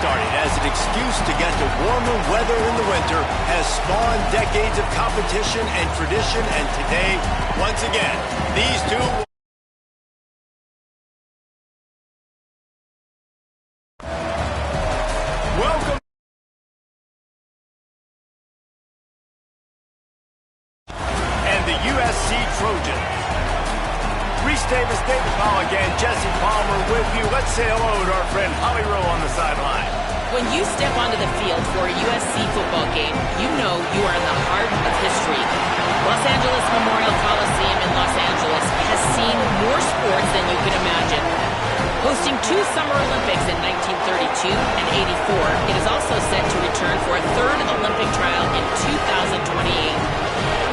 started as an excuse to get to warmer weather in the winter has spawned decades of competition and tradition, and today, once again, these two... Welcome. And the USC Trojans. Reese Davis, David Pollock, and Jesse Palmer with you. Let's say hello to our friend Holly Rowe on the sideline. When you step onto the field for a USC football game, you know you are in the heart of history. Los Angeles Memorial Coliseum in Los Angeles has seen more sports than you can imagine. Hosting 2 Summer Olympics in 1932 and 84, it is also set to return for a 3rd Olympic trial in 2028.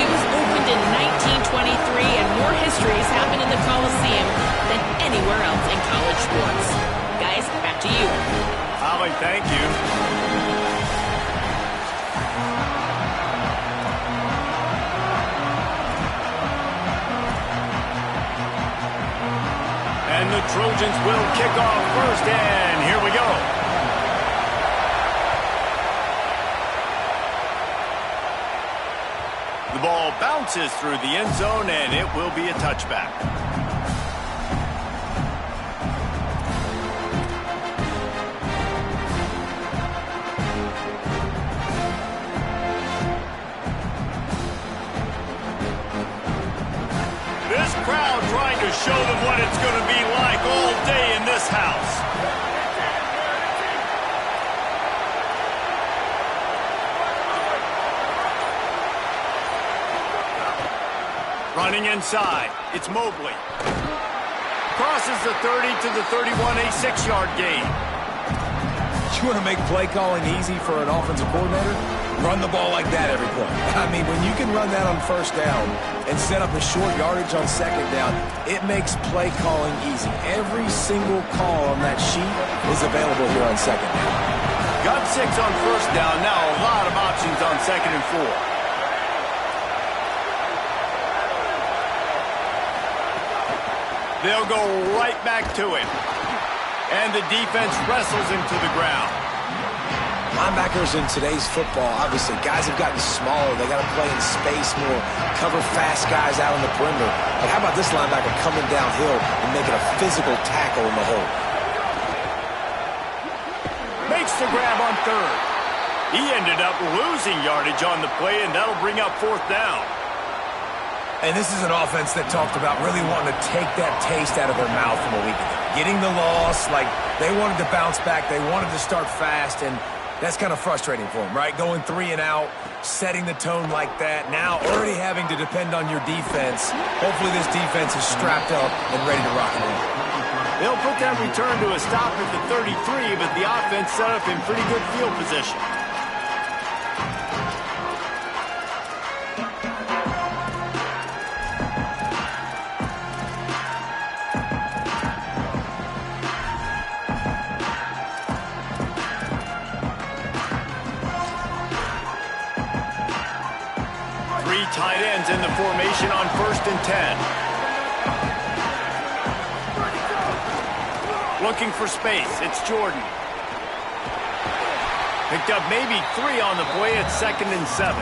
It was opened in 1923, and more history has happened in the Coliseum than anywhere else in college sports. Guys, back to you. Holly, thank you. And the Trojans will kick off first, and here we go. The ball bounces through the end zone, and it will be a touchback. This crowd trying to show them what it's going to be like all day in this house. Running inside, it's Mobley. Crosses the 30 to the 31, a 6-yard gain. You want to make play calling easy for an offensive coordinator? Run the ball like that every play. I mean, when you can run that on first down and set up a short yardage on second down, it makes play calling easy. Every single call on that sheet is available here on second down. Got 6 on first down, now a lot of options on 2nd and 4. They'll go right back to him. And the defense wrestles him to the ground. Linebackers in today's football, obviously, guys have gotten smaller. They got to play in space more, cover fast guys out on the perimeter. But how about this linebacker coming downhill and making a physical tackle in the hole? Makes the grab on 3rd. He ended up losing yardage on the play, and that'll bring up 4th down. And this is an offense that talked about really wanting to take that taste out of their mouth from a week ago. Getting the loss, like they wanted to bounce back, they wanted to start fast, and that's kind of frustrating for them, right? Going 3 and out, setting the tone like that, now already having to depend on your defense. Hopefully this defense is strapped up and ready to rock and roll. They'll put that return to a stop at the 33, but the offense set up in pretty good field position. Tight ends in the formation on 1st and 10. Looking for space. It's Jordan. Picked up maybe 3 on the play at 2nd and 7.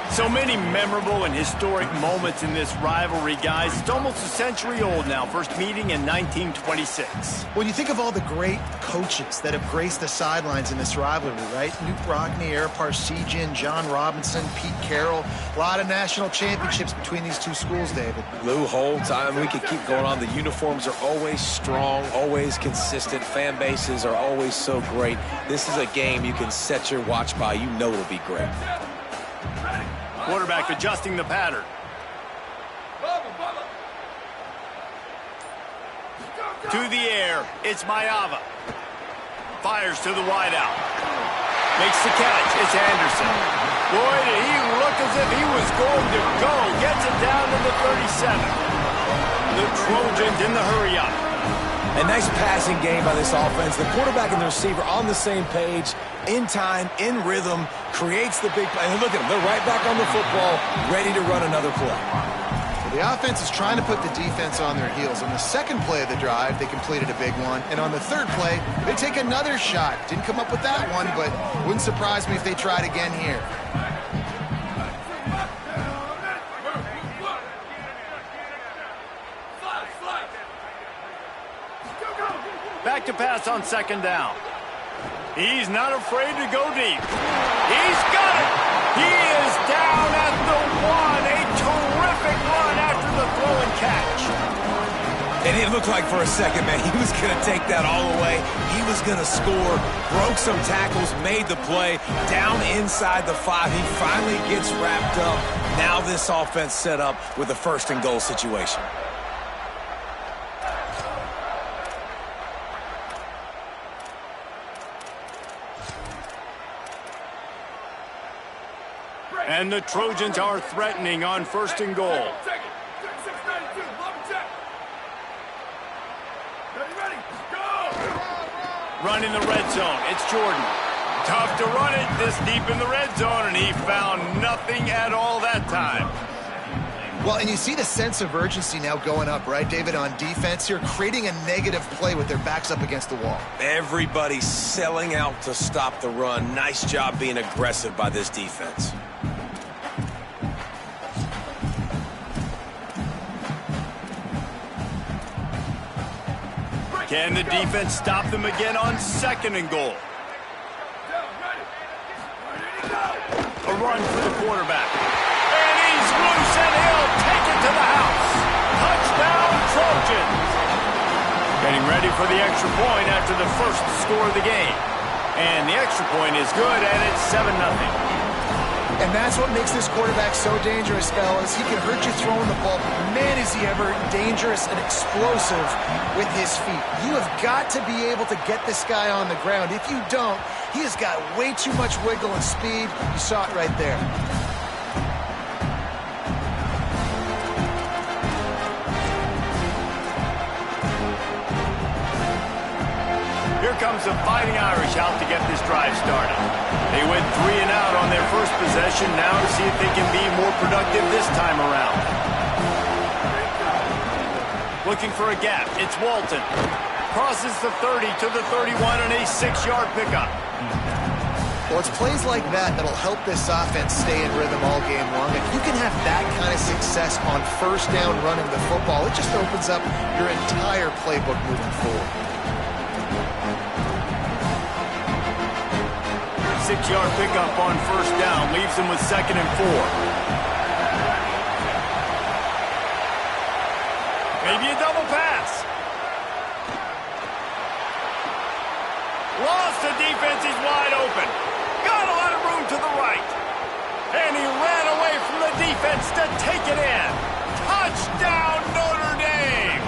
So many memorable and historic moments in this rivalry, guys. It's almost a century old now. First meeting in 1926. When you think of all the great coaches that have graced the sidelines in this rivalry, right? Newt Rockne, Eric Parsegian, John Robinson, Pete Carroll. A lot of national championships between these two schools, David. Lou Holtz, we could keep going on. The uniforms are always strong, always consistent. Fan bases are always so great. This is a game you can set your watch by. You know it'll be great. Quarterback adjusting the pattern. To the air, it's Mayava. Fires to the wideout. Makes the catch, it's Anderson. Boy, did he look as if he was going to go. Gets it down to the 37. The Trojans in the hurry-up. A nice passing game by this offense. The quarterback and the receiver on the same page, in time, in rhythm, creates the big play. And look at them. They're right back on the football, ready to run another play. The offense is trying to put the defense on their heels. On the second play of the drive, they completed a big one. And on the third play, they take another shot. Didn't come up with that one, but wouldn't surprise me if they tried again here. Back to pass on second down. He's not afraid to go deep. He's got it. He is down at the one. A terrific run after the throw and catch. And it looked like for a second, man, he was going to take that all the way. He was going to score, broke some tackles, made the play, down inside the 5. He finally gets wrapped up. Now this offense set up with a first and goal situation. And the Trojans are threatening on first and goal. Running the red zone. It's Jordan. Tough to run it this deep in the red zone, and he found nothing at all that time. Well, and you see the sense of urgency now going up, right, David, on defense here, creating a negative play with their backs up against the wall. Everybody's selling out to stop the run. Nice job being aggressive by this defense. Can the defense stop them again on second and goal? A run for the quarterback. And he's loose, and he'll take it to the house. Touchdown, Trojans. Getting ready for the extra point after the first score of the game. And the extra point is good, and it's 7-0. And that's what makes this quarterback so dangerous, fellas. He can hurt you throwing the ball. Man, is he ever dangerous and explosive with his feet. You have got to be able to get this guy on the ground. If you don't, he has got way too much wiggle and speed. You saw it right there. Here comes the Fighting Irish out to get this drive started. They went 3 and out on their first possession. Now to see if they can be more productive this time around. Looking for a gap. It's Walton. Crosses the 30 to the 31 and a 6-yard pickup. Well, it's plays like that that'll help this offense stay in rhythm all game long. If you can have that kind of success on first down running the football, it just opens up your entire playbook moving forward. 6-yard pickup on first down leaves them with 2nd and 4. Maybe a double pass. Lost the defense. He's wide open. Got a lot of room to the right. And he ran away from the defense to take it in. Touchdown, Notre Dame.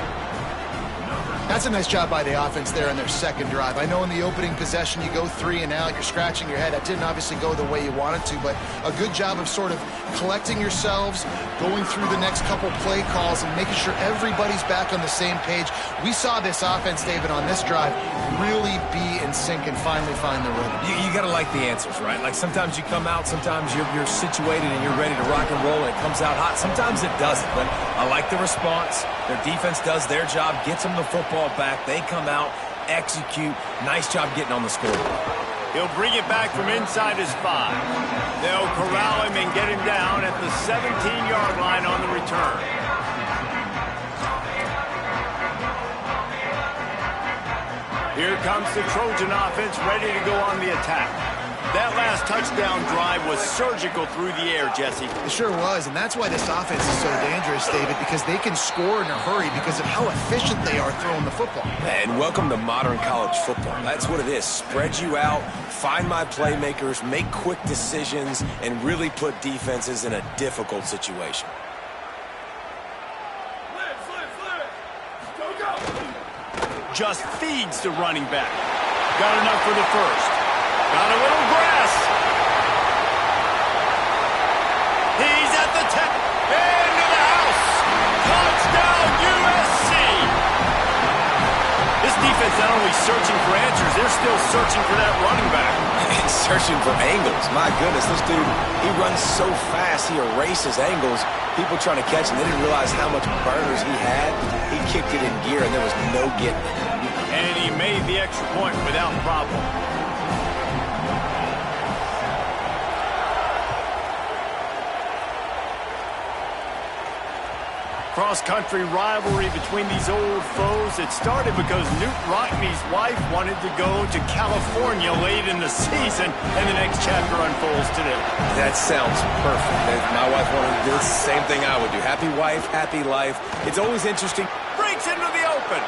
That's a nice job by the offense there in their second drive. I know in the opening possession you go 3 and out, you're scratching your head. That didn't obviously go the way you wanted to, but a good job of sort of collecting yourselves, going through the next couple play calls, and making sure everybody's back on the same page. We saw this offense, David, on this drive really be in sync and finally find the rhythm. You got to like the answers, right? Like sometimes you come out, sometimes you're situated and you're ready to rock and roll and it comes out hot. Sometimes it doesn't, but I like the response. Their defense does their job, gets them the football back. They come out, execute. Nice job getting on the scoreboard. He'll bring it back from inside his 5. They'll corral him and get him down at the 17-yard line on the return. Here comes the Trojan offense ready to go on the attack. That last touchdown drive was surgical through the air, Jesse. It sure was, and that's why this offense is so dangerous, David, because they can score in a hurry because of how efficient they are throwing the football. And welcome to modern college football. That's what it is. Spread you out, find my playmakers, make quick decisions, and really put defenses in a difficult situation. Just feeds the running back. Got enough for the first. Got a little grass. He's at the 10. Into the house. Touchdown, USC. This defense defense not only searching for answers, they're still searching for that running back. And searching for angles. My goodness, this dude, he runs so fast, he erases angles. People trying to catch him, they didn't realize how much burners he had. He kicked it in gear, and there was no getting it. And he made the extra point without problem. Cross-country rivalry between these old foes. It started because Newt Rockne's wife wanted to go to California late in the season, and the next chapter unfolds today. That sounds perfect. If my wife wanted to do the same thing I would do. Happy wife, happy life. It's always interesting. Breaks into the open.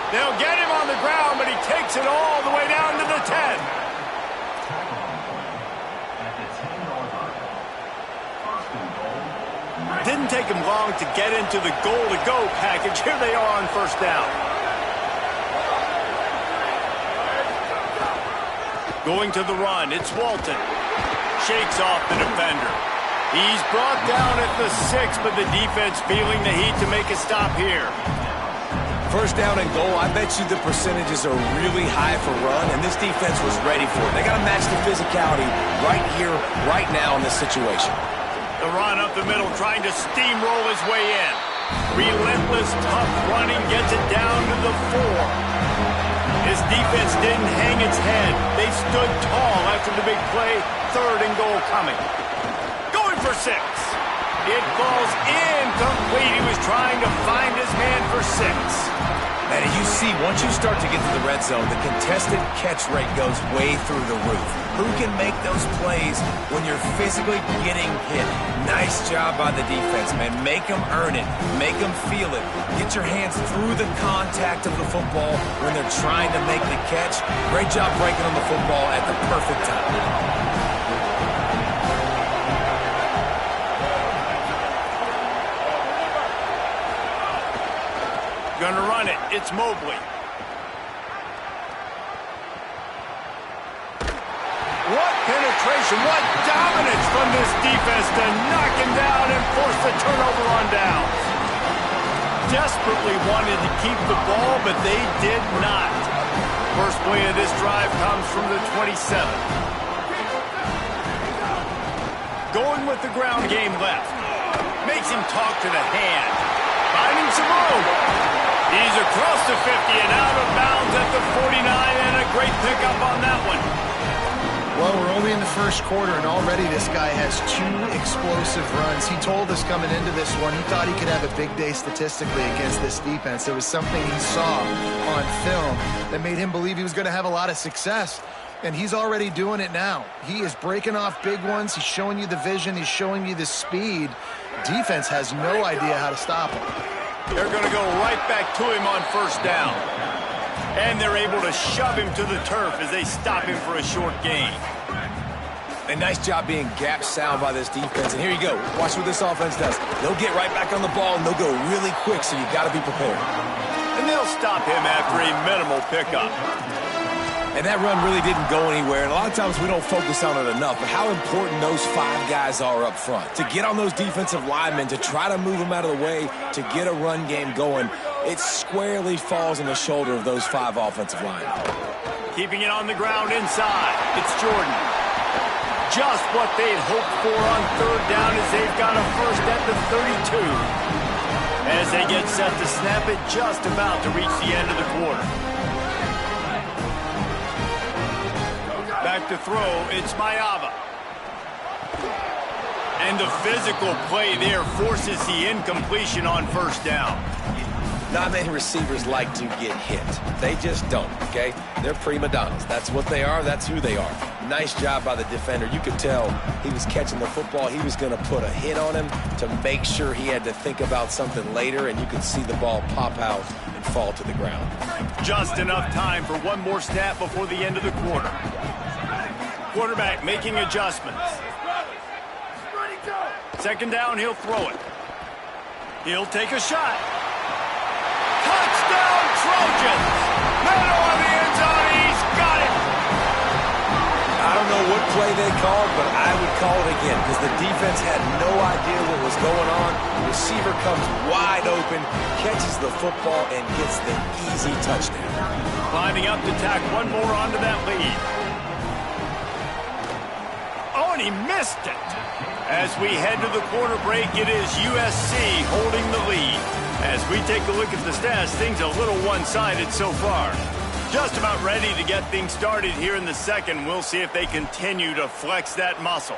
They'll get him on the ground, but he takes it all the way down to the 10. Didn't take him long to get into the goal-to-go package. Here they are on first down. Going to the run, it's Walton. Shakes off the defender. He's brought down at the 6, but the defense feeling the heat to make a stop here. First down and goal, I bet you the percentages are really high for run, and this defense was ready for it. They got to match the physicality right here, right now in this situation. The run up the middle, trying to steamroll his way in. Relentless, tough running gets it down to the 4. His defense didn't hang its head. They stood tall after the big play. Third and goal coming. Going for 6. It falls incomplete. He was trying to find his man for 6. And you see, once you start to get to the red zone, the contested catch rate goes way through the roof. Who can make those plays when you're physically getting hit? Nice job by the defense, man. Make them earn it. Make them feel it. Get your hands through the contact of the football when they're trying to make the catch. Great job breaking on the football at the perfect time. Gonna run it. It's Mobley. What penetration, what dominance from this defense to knock him down and force the turnover on downs. Desperately wanted to keep the ball, but they did not. First play of this drive comes from the 27. Going with the ground game left. Makes him talk to the hand. Finding some room. He's across the 50 and out of bounds at the 49, and a great pickup on that one. Well, we're only in the first quarter, and already this guy has 2 explosive runs. He told us coming into this one he thought he could have a big day statistically against this defense. There was something he saw on film that made him believe he was going to have a lot of success, and he's already doing it now. He is breaking off big ones. He's showing you the vision. He's showing you the speed. Defense has no idea how to stop him. They're going to go right back to him on first down. And they're able to shove him to the turf as they stop him for a short gain. A nice job being gap sound by this defense. And here you go. Watch what this offense does. They'll get right back on the ball, and they'll go really quick, so you got to be prepared. And they'll stop him after a minimal pickup. And that run really didn't go anywhere, and a lot of times we don't focus on it enough, but how important those 5 guys are up front. To get on those defensive linemen, to try to move them out of the way, to get a run game going, it squarely falls on the shoulder of those 5 offensive linemen. Keeping it on the ground inside, it's Jordan. Just what they'd hoped for on third down as they've got a first at the 32. As they get set to snap it, just about to reach the end of the quarter. Back to throw, it's Mayava. And the physical play there forces the incompletion on first down. Not many receivers like to get hit. They just don't, okay? They're prima donnas. That's what they are. That's who they are. Nice job by the defender. You could tell he was catching the football. He was going to put a hit on him to make sure he had to think about something later, and you could see the ball pop out and fall to the ground. Just enough time for one more snap before the end of the quarter. Quarterback making adjustments. Second down, he'll throw it. He'll take a shot. Touchdown, Trojans! Middle of the end zone, he's got it! I don't know what play they called, but I would call it again because the defense had no idea what was going on. The receiver comes wide open, catches the football, and gets the easy touchdown. Lining up to tack one more onto that lead. Oh, and he missed it. As we head to the quarter break, it is USC holding the lead. As we take a look at the stats, things a little one-sided so far. Just about ready to get things started here in the second. We'll see if they continue to flex that muscle.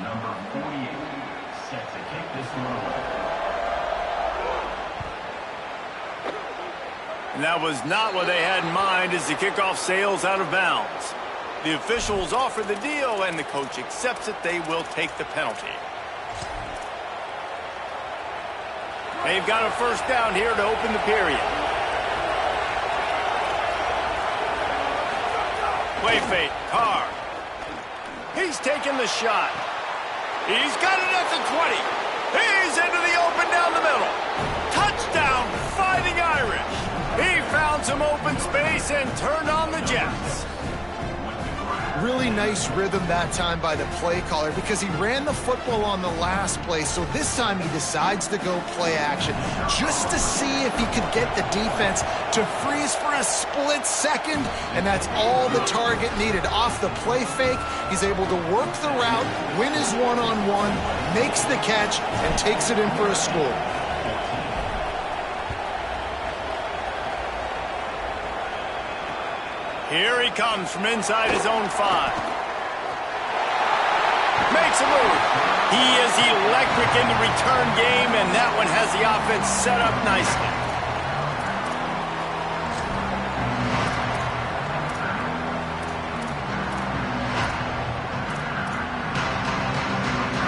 Number 48, set to kick this one away. And that was not what they had in mind as the kickoff sails out of bounds. The officials offer the deal, and the coach accepts it. They will take the penalty. They've got a first down here to open the period. Play fake, Carr. He's taking the shot. He's got it at the 20. He's into the open down the middle. Touchdown, Fighting Irish. He found some open space and turned on the Jets. Really nice rhythm that time by the play caller because he ran the football on the last play. So this time he decides to go play action just to see if he could get the defense to freeze for a split second. And that's all the target needed. Off the play fake, he's able to work the route, win his one-on-one, makes the catch, and takes it in for a score. Here he comes from inside his own 5. Makes a move. He is electric in the return game, and that one has the offense set up nicely.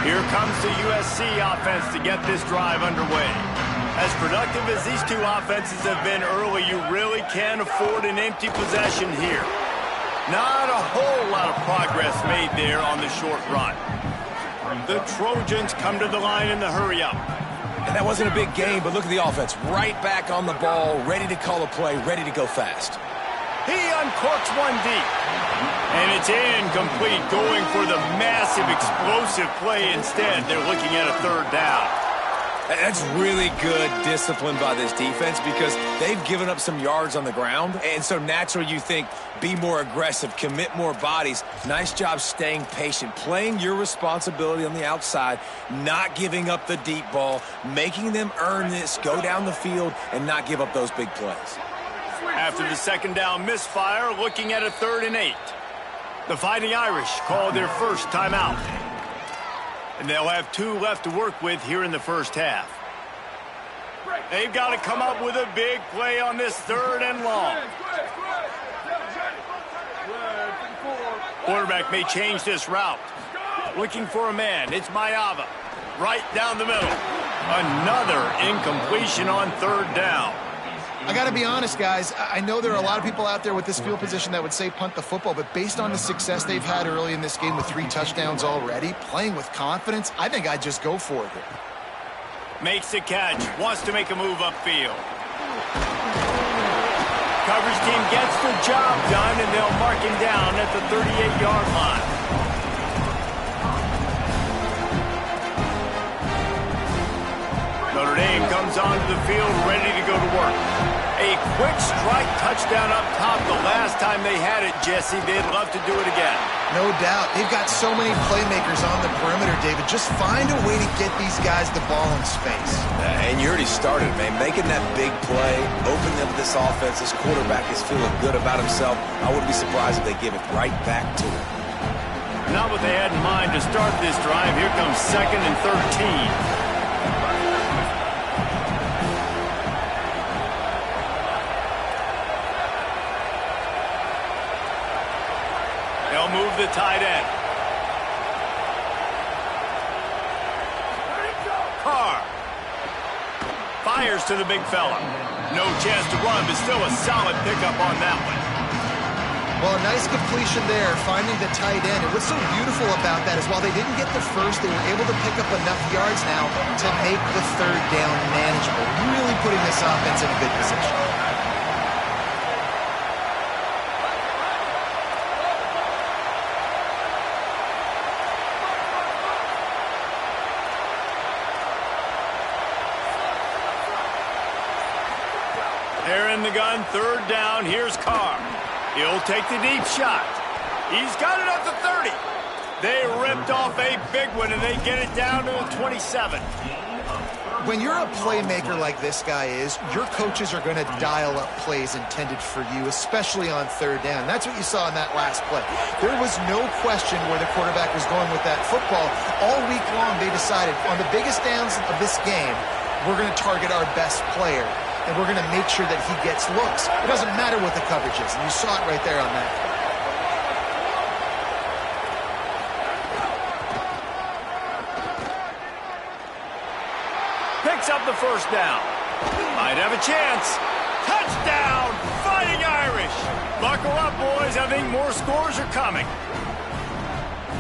Here comes the USC offense to get this drive underway. As productive as these two offenses have been early, you really can't afford an empty possession here. Not a whole lot of progress made there on the short run. The Trojans come to the line in the hurry-up. And that wasn't a big game, but look at the offense. Right back on the ball, ready to call a play, ready to go fast. He uncorks one deep. And it's incomplete, going for the massive, explosive play instead. They're looking at a third down. That's really good discipline by this defense because they've given up some yards on the ground. And so naturally you think, be more aggressive, commit more bodies. Nice job staying patient, playing your responsibility on the outside, not giving up the deep ball, making them earn this, go down the field, and not give up those big plays. After the second down misfire, looking at a 3rd and 8. The Fighting Irish call their first timeout. And they'll have 2 left to work with here in the first half. They've got to come up with a big play on this 3rd and long. Quarterback may change this route. Looking for a man. It's Maava. Right down the middle. Another incompletion on 3rd down. I got to be honest, guys. I know there are a lot of people out there with this field position that would say punt the football, but based on the success they've had early in this game with 3 touchdowns already, playing with confidence, I think I'd just go for it here. Makes the catch. Wants to make a move upfield. Coverage team gets the job done, and they'll mark him down at the 38-yard line. Notre Dame comes onto the field ready to go to work. A quick strike touchdown up top the last time they had it, Jesse. They'd love to do it again. No doubt. They've got so many playmakers on the perimeter, David. Just find a way to get these guys the ball in space. And you already started, man. Making that big play, opening up this offense. This quarterback is feeling good about himself. I wouldn't be surprised if they give it right back to him. Not what they had in mind to start this drive. Here comes 2nd and 13. Move the tight end. Carr fires to the big fella. No chance to run, but still a solid pickup on that one. Well, a nice completion there, finding the tight end. And what's so beautiful about that is while they didn't get the first, they were able to pick up enough yards now to make the third down manageable, really putting this offense in a good position. They're in the gun, third down. Here's Carr. He'll take the deep shot. He's got it up to 30. They ripped off a big one, and they get it down to the 27. When you're a playmaker like this guy is, your coaches are going to dial up plays intended for you, especially on third down. That's what you saw in that last play. There was no question where the quarterback was going with that football. All week long, they decided, on the biggest downs of this game, we're going to target our best player, and we're going to make sure that he gets looks. It doesn't matter what the coverage is, and you saw it right there on that. Picks up the first down. Might have a chance. Touchdown, Fighting Irish. Buckle up, boys. I think more scores are coming.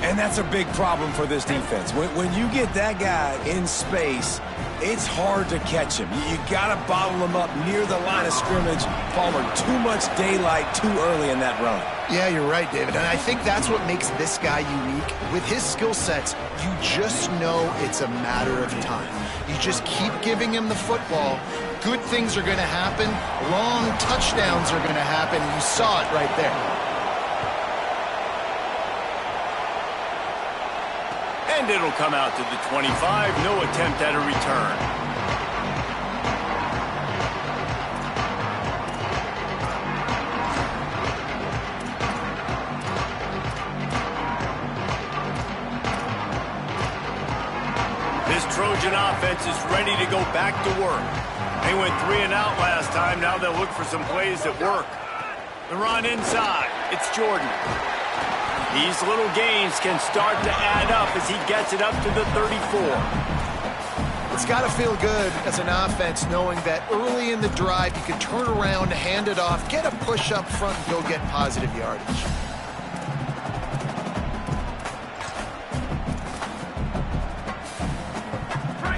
And that's a big problem for this defense. When you get that guy in space, it's hard to catch him. You got to bottle him up near the line of scrimmage. Palmer, too much daylight too early in that run. Yeah, you're right, David. And I think that's what makes this guy unique. With his skill sets, you just know it's a matter of time. You just keep giving him the football. Good things are going to happen. Long touchdowns are going to happen. You saw it right there. And it'll come out to the 25. No attempt at a return. This Trojan offense is ready to go back to work. They went 3 and out last time. Now they'll look for some plays that work. The run inside. It's Jordan. These little gains can start to add up as he gets it up to the 34. It's got to feel good as an offense knowing that early in the drive you can turn around, hand it off, get a push up front, and go get positive yardage.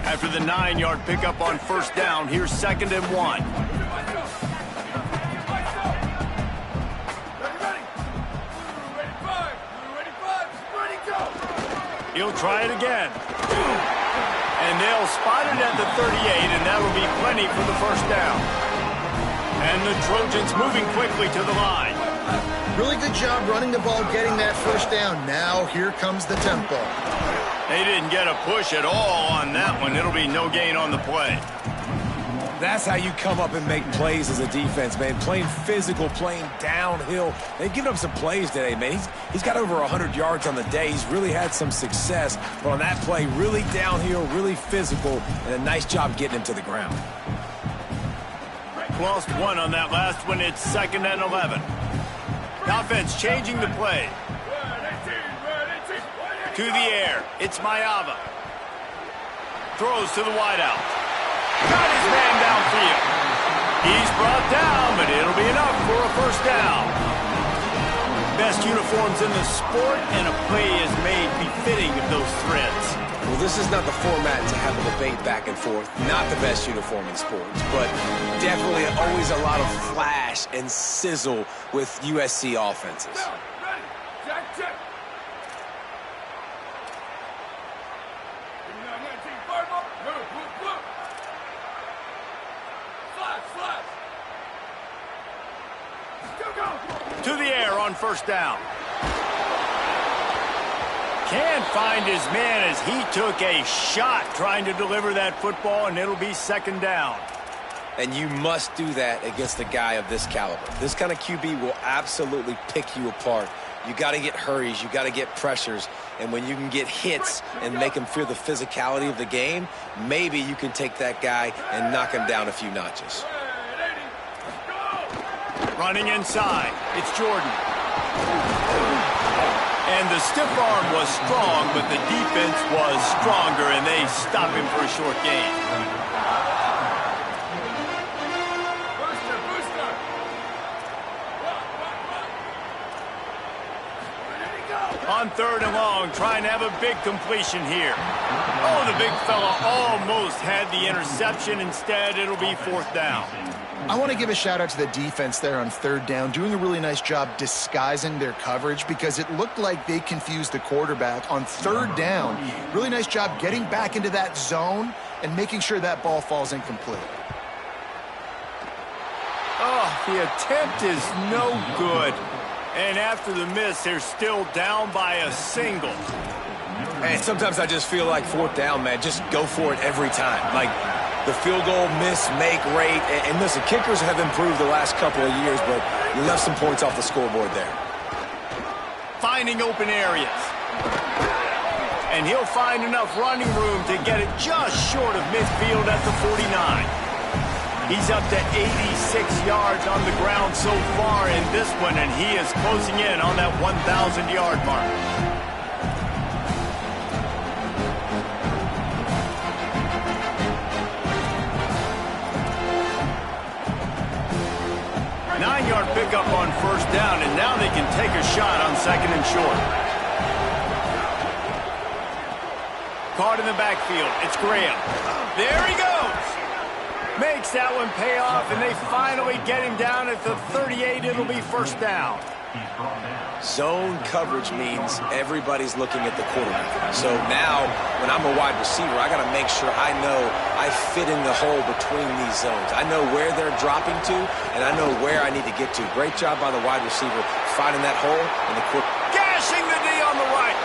After the 9-yard pickup on first down, here's 2nd and 1. He'll try it again. And they'll spot it at the 38, and that'll be plenty for the first down. And the Trojans moving quickly to the line. Really good job running the ball, getting that first down. Now here comes the tempo. They didn't get a push at all on that one. It'll be no gain on the play. That's how you come up and make plays as a defense, man. Playing physical, playing downhill. They've given up some plays today, man. He's got over 100 yards on the day. He's really had some success. But on that play, really downhill, really physical, and a nice job getting him to the ground. Lost 1 on that last one. It's 2nd and 11. The offense changing the play. To the air. It's Mayava. Throws to the wideout. Got his man downfield. He's brought down, but it'll be enough for a first down. Best uniforms in the sport, and a play is made befitting of those threads. Well, this is not the format to have a debate back and forth. Not the best uniform in sports, but definitely always a lot of flash and sizzle with USC offenses. To the air on first down. Can't find his man as he took a shot trying to deliver that football, and it'll be 2nd down. And you must do that against a guy of this caliber. This kind of QB will absolutely pick you apart. You got to get hurries. You got to get pressures. And when you can get hits and make him feel the physicality of the game, maybe you can take that guy and knock him down a few notches. Running inside, it's Jordan. And the stiff arm was strong, but the defense was stronger, and they stop him for a short gain. On 3rd and long, trying to have a big completion here. Oh, the big fella almost had the interception. Instead, it'll be 4th down. I want to give a shout out to the defense there on 3rd down, doing a really nice job disguising their coverage because it looked like they confused the quarterback on 3rd down. Really nice job getting back into that zone and making sure that ball falls incomplete. Oh, the attempt is no good. And after the miss, they're still down by a single. And sometimes I just feel like 4th down, man, just go for it every time. Like, the field goal miss-make rate. And listen, kickers have improved the last couple of years, but you left some points off the scoreboard there. Finding open areas. And he'll find enough running room to get it just short of midfield at the 49. He's up to 86 yards on the ground so far in this one, and he is closing in on that 1,000-yard mark. Nine-yard pickup on 1st down, and now they can take a shot on 2nd and short. Caught in the backfield. It's Graham. There he goes. Makes that one pay off, and they finally get him down at the 38. It'll be 1st down. Zone coverage means everybody's looking at the quarterback. So now, when I'm a wide receiver, I got to make sure I know I fit in the hole between these zones. I know where they're dropping to, and I know where I need to get to. Great job by the wide receiver finding that hole in the quarterback. Gashing the D on the right.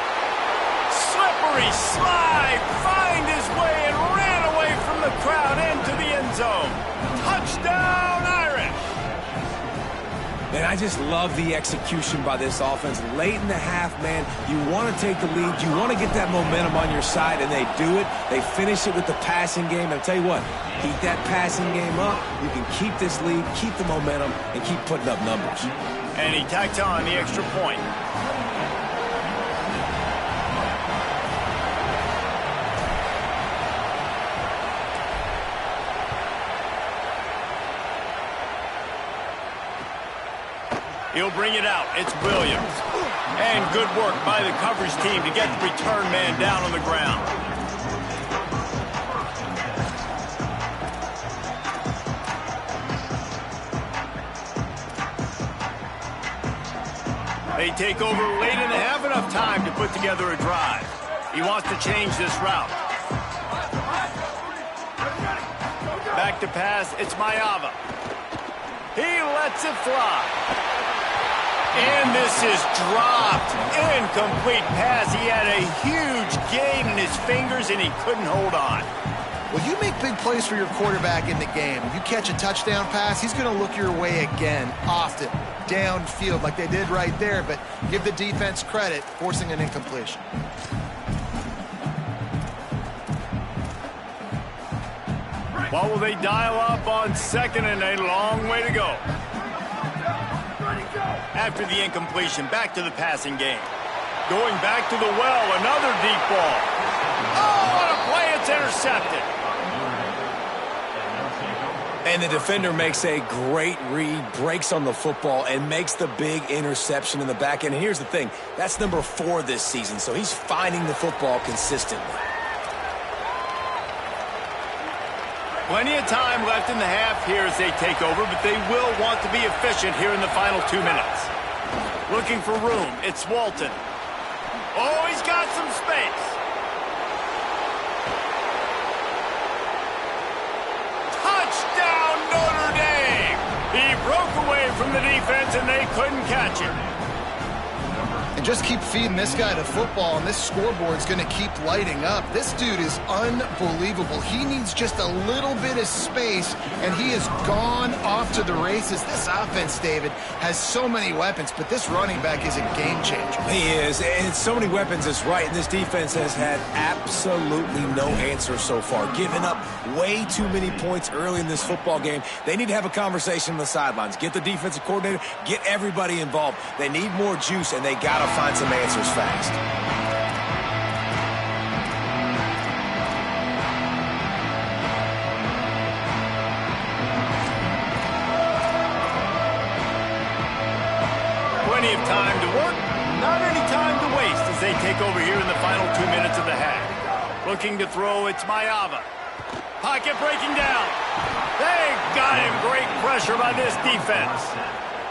Slippery slide. Find his way and ran away from the crowd into the end zone. Touchdown, Irish. And I just love the execution by this offense. Late in the half, man, you want to take the lead. You want to get that momentum on your side, and they do it. They finish it with the passing game. And I'll tell you what, keep that passing game up. You can keep this lead, keep the momentum, and keep putting up numbers. And he tacked on the extra point. He'll bring it out. It's Williams. And good work by the coverage team to get the return man down on the ground. They take over late in the half, enough time to put together a drive. He wants to change this route. Back to pass. It's Mayava. He lets it fly. And this is dropped. Incomplete pass. He had a huge gain in his fingers, and he couldn't hold on. Well, you make big plays for your quarterback in the game. If you catch a touchdown pass, he's going to look your way again, often, downfield, like they did right there. But give the defense credit, forcing an incompletion. What will they dial up on 2nd and a long way to go? After the incompletion, back to the passing game. Going back to the well, another deep ball. Oh, what a play, it's intercepted. And the defender makes a great read, breaks on the football, and makes the big interception in the back end. And here's the thing, that's number 4 this season, so he's finding the football consistently. Plenty of time left in the half here as they take over, but they will want to be efficient here in the final 2 minutes. Looking for room. It's Walton. Oh, he's got some space. Touchdown, Notre Dame! He broke away from the defense, and they couldn't catch it. And just keep feeding this guy the football, and this scoreboard's going to keep lighting up. This dude is unbelievable. He needs just a little bit of space, and he has gone off to the races. This offense, David, has so many weapons, but this running back is a game changer. He is, and so many weapons is right, and this defense has had absolutely no answer so far, giving up way too many points early in this football game. They need to have a conversation on the sidelines. Get the defensive coordinator, get everybody involved. They need more juice, and they got to find some answers fast. Plenty of time to work. Not any time to waste as they take over here in the final 2 minutes of the half. Looking to throw, it's Mayava. Pocket breaking down. They got him. Great pressure by this defense.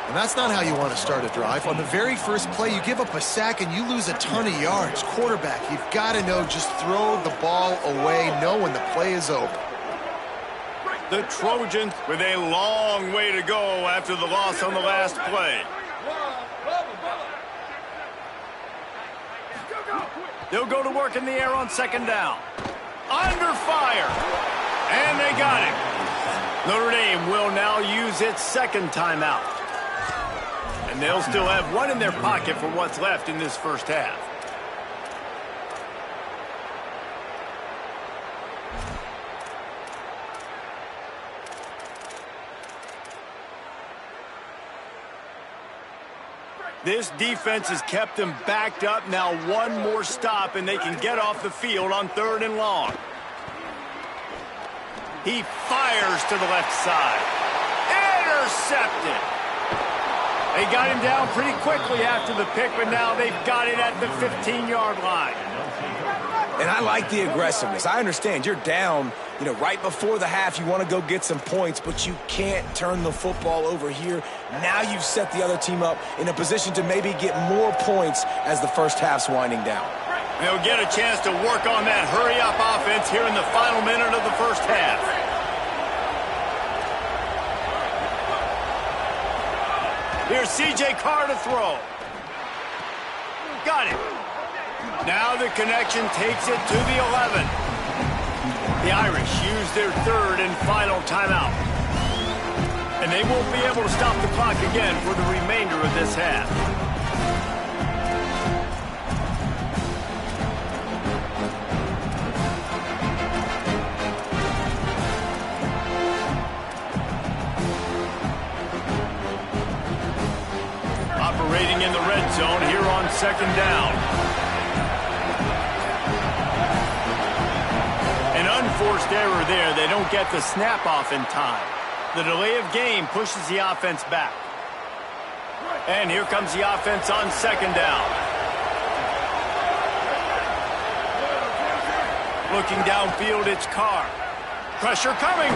And that's not how you want to start a drive. On the very first play, you give up a sack and you lose a ton of yards. Quarterback, you've got to know, just throw the ball away, know when the play is over. The Trojans with a long way to go after the loss on the last play. They'll go to work in the air on second down. Under fire. And they got him. Notre Dame will now use its second timeout. And they'll still have one in their pocket for what's left in this first half. This defense has kept them backed up. Now one more stop, and they can get off the field on 3rd and long. He fires to the left side. Intercepted. They got him down pretty quickly after the pick, but now they've got it at the 15-yard line. And I like the aggressiveness. I understand you're down, right before the half. You want to go get some points, but you can't turn the football over here. Now you've set the other team up in a position to maybe get more points as the first half's winding down. They'll get a chance to work on that hurry-up offense here in the final minute of the first half. Here's C.J. Carr to throw. Got it. Now the connection takes it to the 11. The Irish use their 3rd and final timeout. And they won't be able to stop the clock again for the remainder of this half. Operating in the red zone here on second down. An unforced error there. They don't get the snap off in time. The delay of game pushes the offense back. And here comes the offense on second down. Looking downfield, it's Carr. Pressure coming.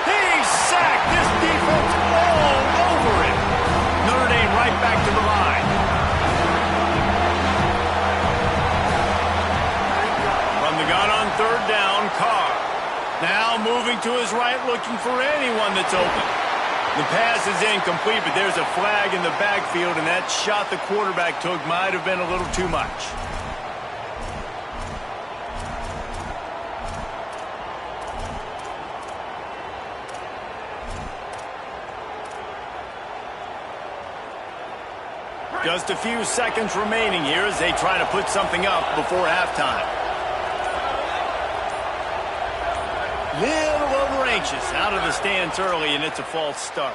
He's sacked. This defense all over it. Notre Dame right back to the line. From the gun on 3rd down, Carr. Now moving to his right, looking for anyone that's open. The pass is incomplete, but there's a flag in the backfield, and that shot the quarterback took might have been a little too much. Just a few seconds remaining here as they try to put something up before halftime. Little over-anxious out of the stands early, and it's a false start.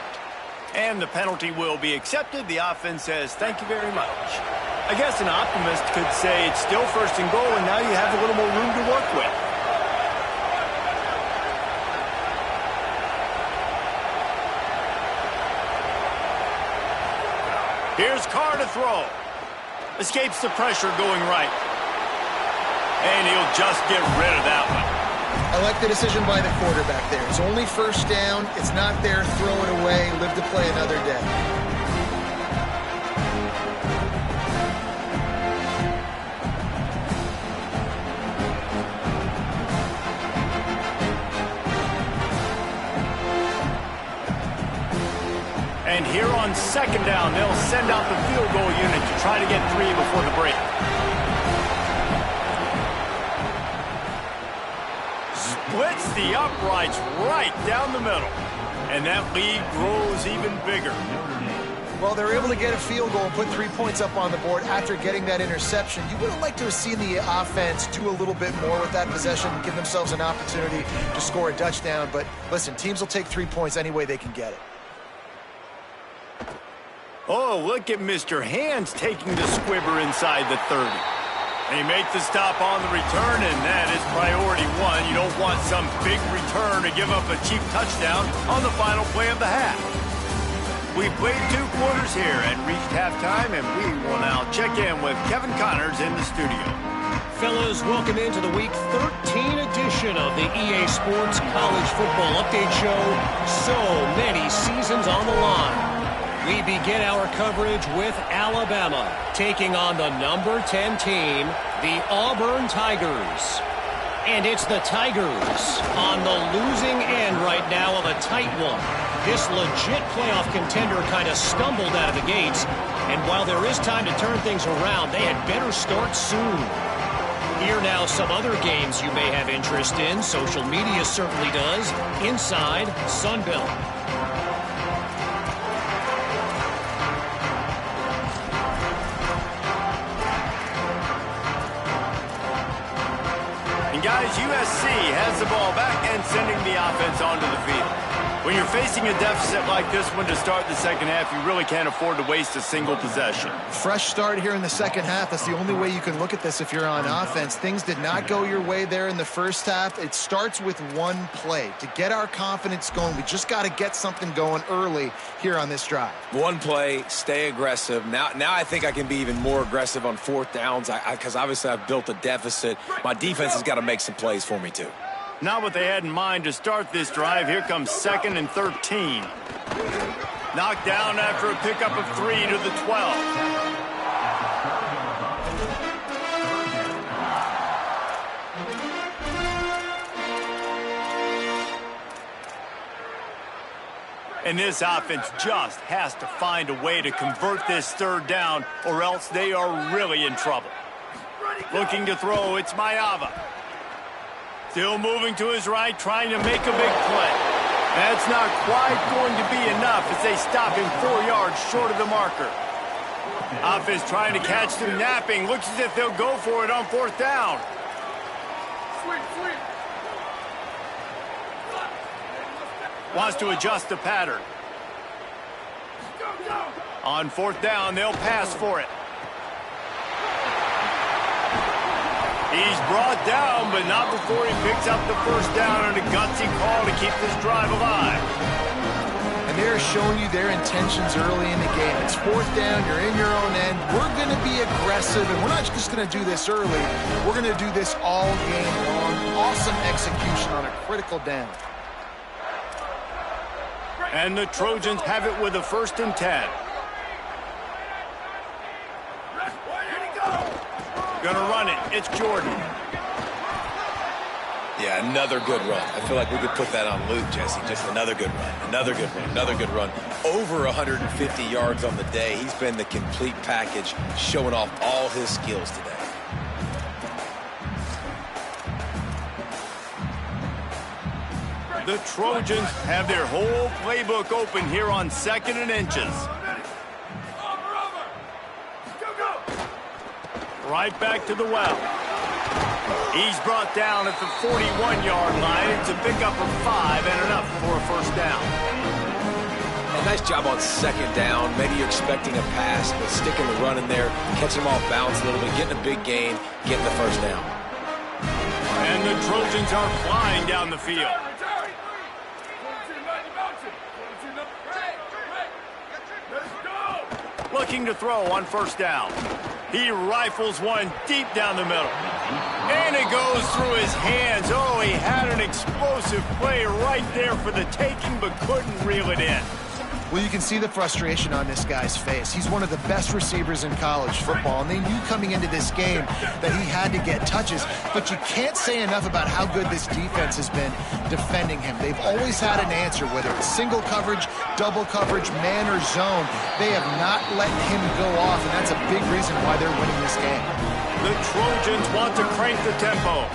And the penalty will be accepted. The offense says, thank you very much. I guess an optimist could say it's still 1st and goal, and now you have a little more room to work with. Here's Carr to throw. Escapes the pressure going right. And he'll just get rid of that one. I like the decision by the quarterback there. It's only 1st down. It's not there. Throw it away. Live to play another day. And here on second down, they'll send out the field goal unit to try to get 3 before the break. Splits the uprights right down the middle. And that lead grows even bigger. Well, they're able to get a field goal and put 3 points up on the board after getting that interception. You would have liked to have seen the offense do a little bit more with that possession and give themselves an opportunity to score a touchdown. But listen, teams will take 3 points any way they can get it. Oh, look at Mr. Hands taking the squibber inside the 30. They make the stop on the return, and that is priority 1. You don't want some big return to give up a cheap touchdown on the final play of the half. We played 2 quarters here and reached halftime, and we will now check in with Kevin Connors in the studio. Fellas, welcome into the Week 13 edition of the EA Sports College Football Update Show. So many seasons on the line. We begin our coverage with Alabama taking on the number 10 team, the Auburn Tigers. And it's the Tigers on the losing end right now of a tight one. This legit playoff contender kind of stumbled out of the gates. And while there is time to turn things around, they had better start soon. Here now some other games you may have interest in. Social media certainly does. Inside Sunbelt. And guys, USC has the ball back and sending the offense onto the field. When you're facing a deficit like this one to start the second half, you really can't afford to waste a single possession. Fresh start here in the second half. That's the only way you can look at this if you're on offense. Things did not go your way there in the first half. It starts with one play. To get our confidence going, we just got to get something going early here on this drive. One play, stay aggressive. Now I think I can be even more aggressive on 4th downs because obviously I've built a deficit. My defense has got to make some plays for me too. Not what they had in mind to start this drive. Here comes 2nd and 13. Knocked down after a pickup of 3 to the 12. And this offense just has to find a way to convert this 3rd down, or else they are really in trouble. Looking to throw, it's Maava. Still moving to his right, trying to make a big play. That's not quite going to be enough as they stop him 4 yards short of the marker. Offense trying to catch them napping. Looks as if they'll go for it on 4th down. Wants to adjust the pattern. On 4th down, they'll pass for it. He's brought down, but not before he picks up the 1st down on a gutsy call to keep this drive alive. And they're showing you their intentions early in the game. It's 4th down, you're in your own end. We're going to be aggressive, and we're not just going to do this early. We're going to do this all game long. Awesome execution on a critical down. And the Trojans have it with a 1st and 10. Gonna run it. It's Jordan. Yeah, another good run. I feel like we could put that on Luke, Jesse. Just another good run. Another good run. Another good run. Over 150 yards on the day. He's been the complete package, showing off all his skills today. The Trojans have their whole playbook open here on 2nd and inches. Right back to the well. He's brought down at the 41-yard line. It's a pickup of 5 and enough for a 1st down. A nice job on 2nd down. Maybe you're expecting a pass, but sticking the run in there, catching him off balance a little bit, getting a big gain, getting the 1st down. And the Trojans are flying down the field. Looking to throw on 1st down. He rifles one deep down the middle. And it goes through his hands. Oh, he had an explosive play right there for the taking, but couldn't reel it in. Well, you can see the frustration on this guy's face. He's one of the best receivers in college football, and they knew coming into this game that he had to get touches. But you can't say enough about how good this defense has been defending him. They've always had an answer, whether it's single coverage, double coverage, man or zone. They have not let him go off, and that's a big reason why they're winning this game. The Trojans want to crank the tempo.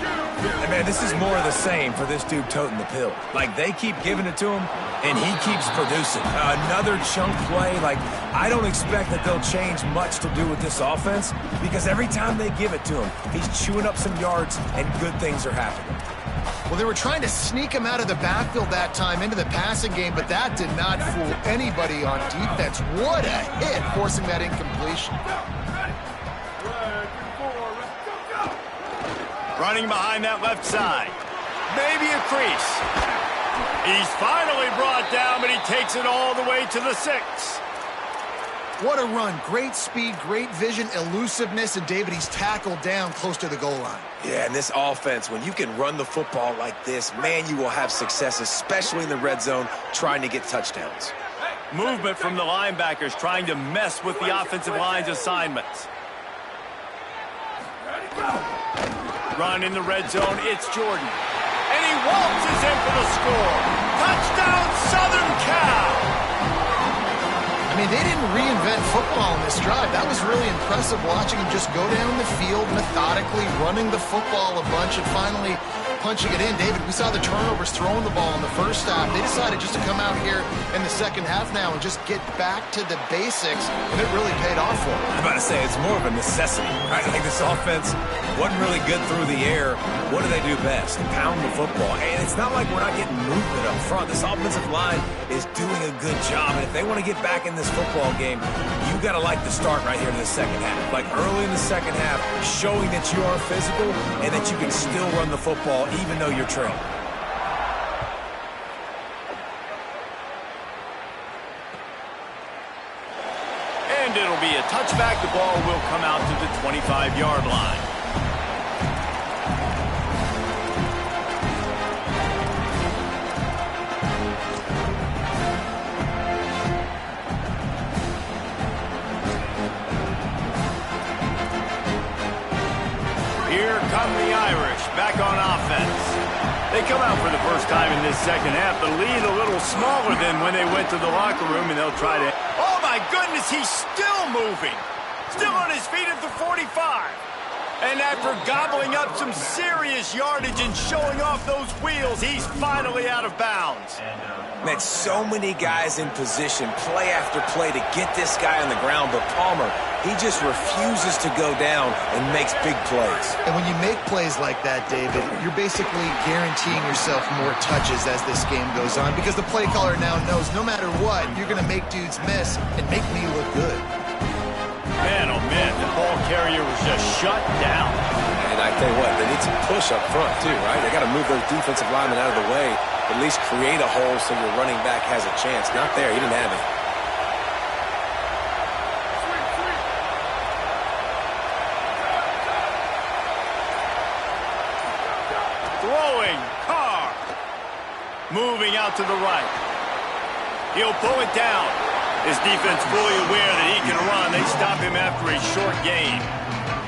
And man, this is more of the same for this dude toting the pill. Like, they keep giving it to him, and he keeps producing. Another chunk play. Like, I don't expect that they'll change much to do with this offense, because every time they give it to him, he's chewing up some yards, and good things are happening. Well, they were trying to sneak him out of the backfield that time into the passing game, but that did not fool anybody on defense. What a hit, forcing that incompletion. Running behind that left side. Maybe a crease. He's finally brought down, but he takes it all the way to the 6. What a run. Great speed, great vision, elusiveness, and David, he's tackled down close to the goal line. Yeah, and this offense, when you can run the football like this, man, you will have success, especially in the red zone, trying to get touchdowns. Movement from the linebackers trying to mess with the offensive line's assignments. Run in the red zone, it's Jordan. And he waltzes in for the score. Touchdown, Southern Cal! I mean, they didn't reinvent football in this drive. That was really impressive watching him just go down the field methodically, running the football a bunch, and finally punching it in. David, we saw the turnovers throwing the ball in the first half. They decided just to come out here in the second half now and just get back to the basics, and it really paid off for them. I'm about to say, it's more of a necessity, right? Like, this offense wasn't really good through the air. What do they do best? Pound the football. And it's not like we're not getting movement up front. This offensive line is doing a good job, and if they want to get back in this football game, you got to like the start right here in the second half. Like, early in the second half, showing that you are physical and that you can still run the football even though you're trailing. And it'll be a touchback. The ball will come out to the 25-yard line. Here come the Irish, back on offense. They come out for the first time in this second half. The lead a little smaller than when they went to the locker room, and they'll try to... Oh, my goodness, he's still moving. Still on his feet at the 45. And after gobbling up some serious yardage and showing off those wheels, he's finally out of bounds. Man, so many guys in position, play after play to get this guy on the ground, but Palmer, he just refuses to go down and makes big plays. And when you make plays like that, David, you're basically guaranteeing yourself more touches as this game goes on because the play caller now knows no matter what, you're going to make dudes miss and make me look good. Man, oh man, the ball carrier was just shut down. And I tell you what, they need some push up front too, right? They got to move those defensive linemen out of the way, at least create a hole so your running back has a chance. Not there, he didn't have it. Throwing, Carr. Moving out to the right. He'll pull it down. His defense fully aware that he can run. They stop him after a short gain.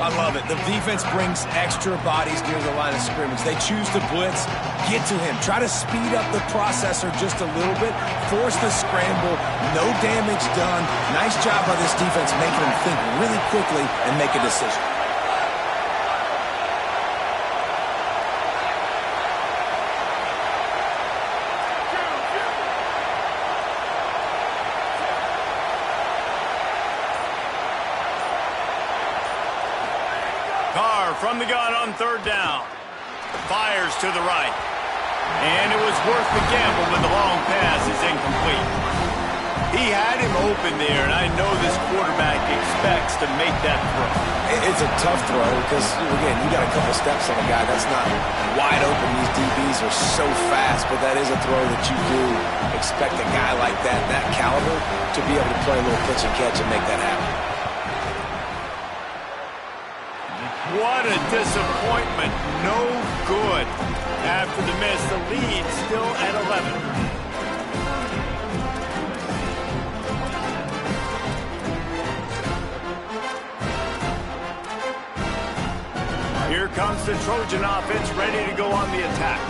I love it. The defense brings extra bodies near the line of scrimmage. They choose to blitz, get to him, try to speed up the processor just a little bit, force the scramble, no damage done. Nice job by this defense making him think really quickly and make a decision. From the gun on third down. Fires to the right. And it was worth the gamble, but the long pass is incomplete. He had him open there, and I know this quarterback expects to make that throw. It's a tough throw because, again, you got a couple steps on a guy. That's not wide open. These DBs are so fast, but that is a throw that you do expect a guy like that caliber, to be able to play a little pitch and catch and make that happen. What a disappointment. No good. After the miss, the lead still at 11. Here comes the Trojan offense ready to go on the attack.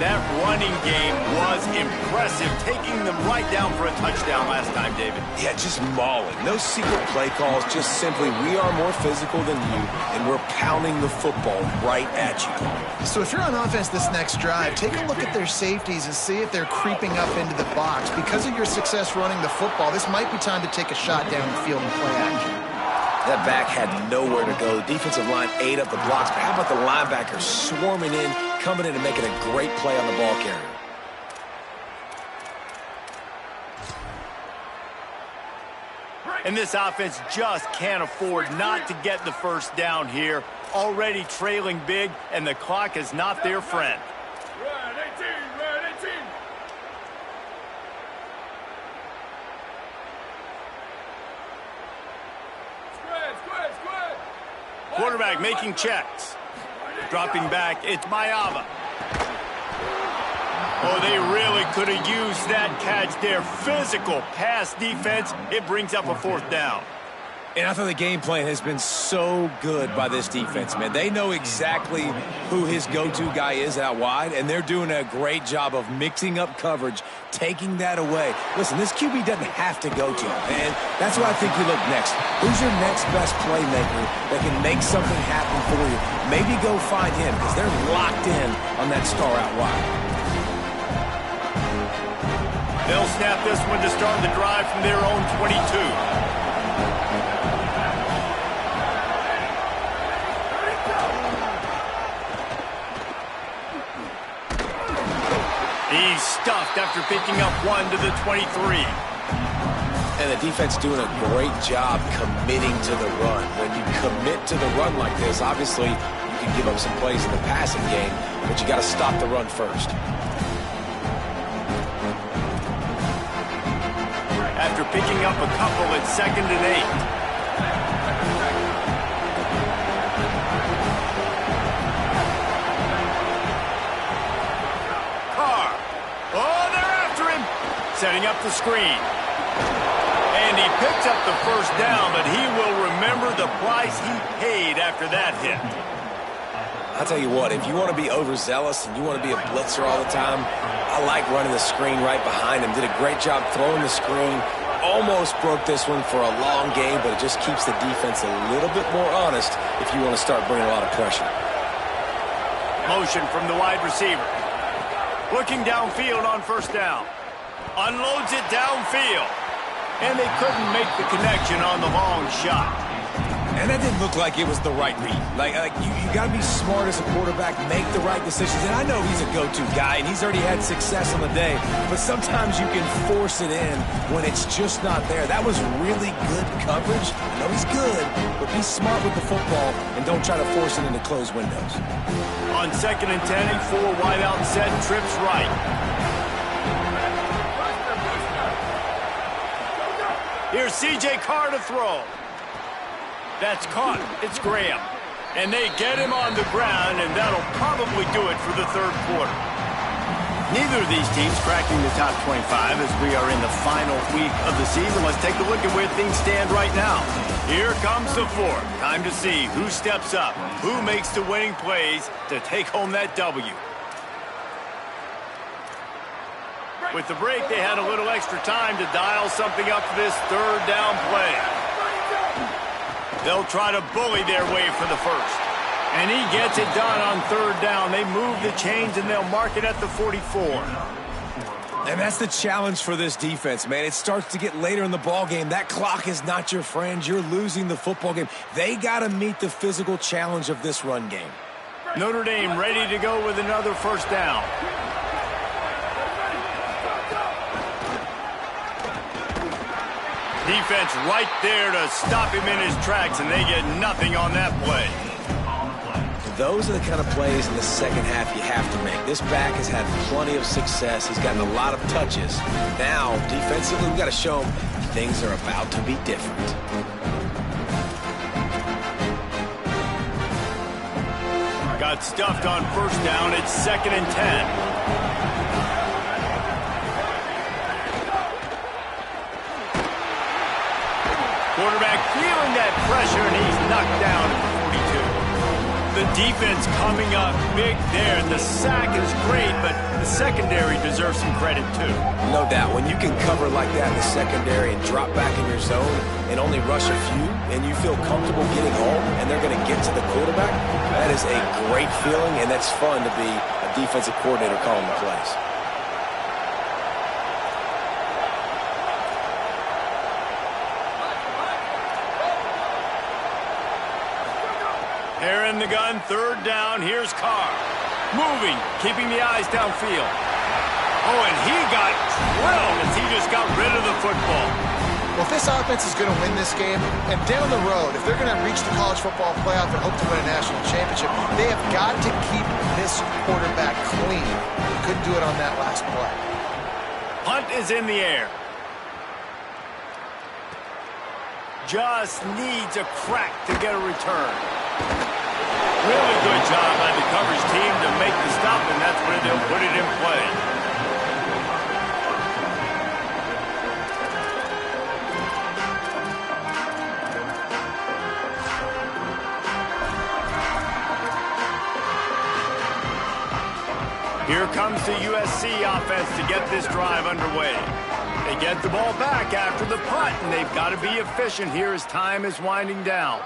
That running game was impressive, taking them right down for a touchdown last time, David. Yeah, just mauling. No secret play calls, just simply we are more physical than you, and we're pounding the football right at you. So if you're on offense this next drive, take a look at their safeties and see if they're creeping up into the box. Because of your success running the football, this might be time to take a shot down the field and play action. That back had nowhere to go. The defensive line ate up the blocks, but how about the linebackers swarming in, coming in and making a great play on the ball carrier? And this offense just can't afford not to get the first down here. Already trailing big, and the clock is not their friend. Quarterback making checks. Dropping back, it's Maava. Oh, they really could have used that catch there. Physical pass defense. It brings up a 4th down. And I thought the game plan has been so good by this defense, man. They know exactly who his go-to guy is out wide, and they're doing a great job of mixing up coverage, taking that away. Listen, this QB doesn't have to go to him, and that's why I think you look next. Who's your next best playmaker that can make something happen for you? Maybe go find him, because they're locked in on that star out wide. They'll snap this one to start the drive from their own 22. He's stuffed after picking up 1 to the 23. And the defense doing a great job committing to the run. When you commit to the run like this, obviously you can give up some plays in the passing game, but you got to stop the run first. After picking up a couple, it's 2nd and 8. Setting up the screen. And he picks up the 1st down, but he will remember the price he paid after that hit. I'll tell you what, if you want to be overzealous and you want to be a blitzer all the time, I like running the screen right behind him. Did a great job throwing the screen. Almost broke this one for a long game, but it just keeps the defense a little bit more honest if you want to start bringing a lot of pressure. Motion from the wide receiver. Looking downfield on 1st down. Unloads it downfield. And they couldn't make the connection on the long shot. And that didn't look like it was the right read. Like you got to be smart as a quarterback, make the right decisions. And I know he's a go-to guy, and he's already had success on the day. But sometimes you can force it in when it's just not there. That was really good coverage. I know he's good, but be smart with the football and don't try to force it into closed windows. On 2nd and 10, a 4 wide out set, trips right. Here's C.J. Carr to throw. That's caught. It's Graham. And they get him on the ground, and that'll probably do it for the 3rd quarter. Neither of these teams cracking the top 25 as we are in the final week of the season. Let's take a look at where things stand right now. Here comes the 4th. Time to see who steps up, who makes the winning plays to take home that W. With the break, they had a little extra time to dial something up for this 3rd down play. They'll try to bully their way for the 1st. And he gets it done on 3rd down. They move the chains, and they'll mark it at the 44. And that's the challenge for this defense, man. It starts to get later in the ball game. That clock is not your friend. You're losing the football game. They got to meet the physical challenge of this run game. Notre Dame ready to go with another 1st down. Defense right there to stop him in his tracks, and they get nothing on that play. Those are the kind of plays in the second half you have to make. This back has had plenty of success. He's gotten a lot of touches. Now, defensively, we've got to show him things are about to be different. Got stuffed on 1st down. It's 2nd and 10. Quarterback feeling that pressure, and he's knocked down at the 42. The defense coming up big there. The sack is great, but the secondary deserves some credit, too. No doubt. When you can cover like that in the secondary and drop back in your zone and only rush a few, and you feel comfortable getting home, and they're going to get to the quarterback, that is a great feeling, and that's fun to be a defensive coordinator calling the plays. They're in the gun, 3rd down. Here's Carr. Moving, keeping the eyes downfield. Oh, and he got drilled as he just got rid of the football. Well, if this offense is going to win this game, and down the road, if they're going to reach the college football playoff and hope to win a national championship, they have got to keep this quarterback clean. They couldn't do it on that last play. Punt is in the air. Just needs a crack to get a return. Really good job by the coverage team to make the stop, and that's where they'll put it in play. Here comes the USC offense to get this drive underway. They get the ball back after the punt, and they've got to be efficient here as time is winding down.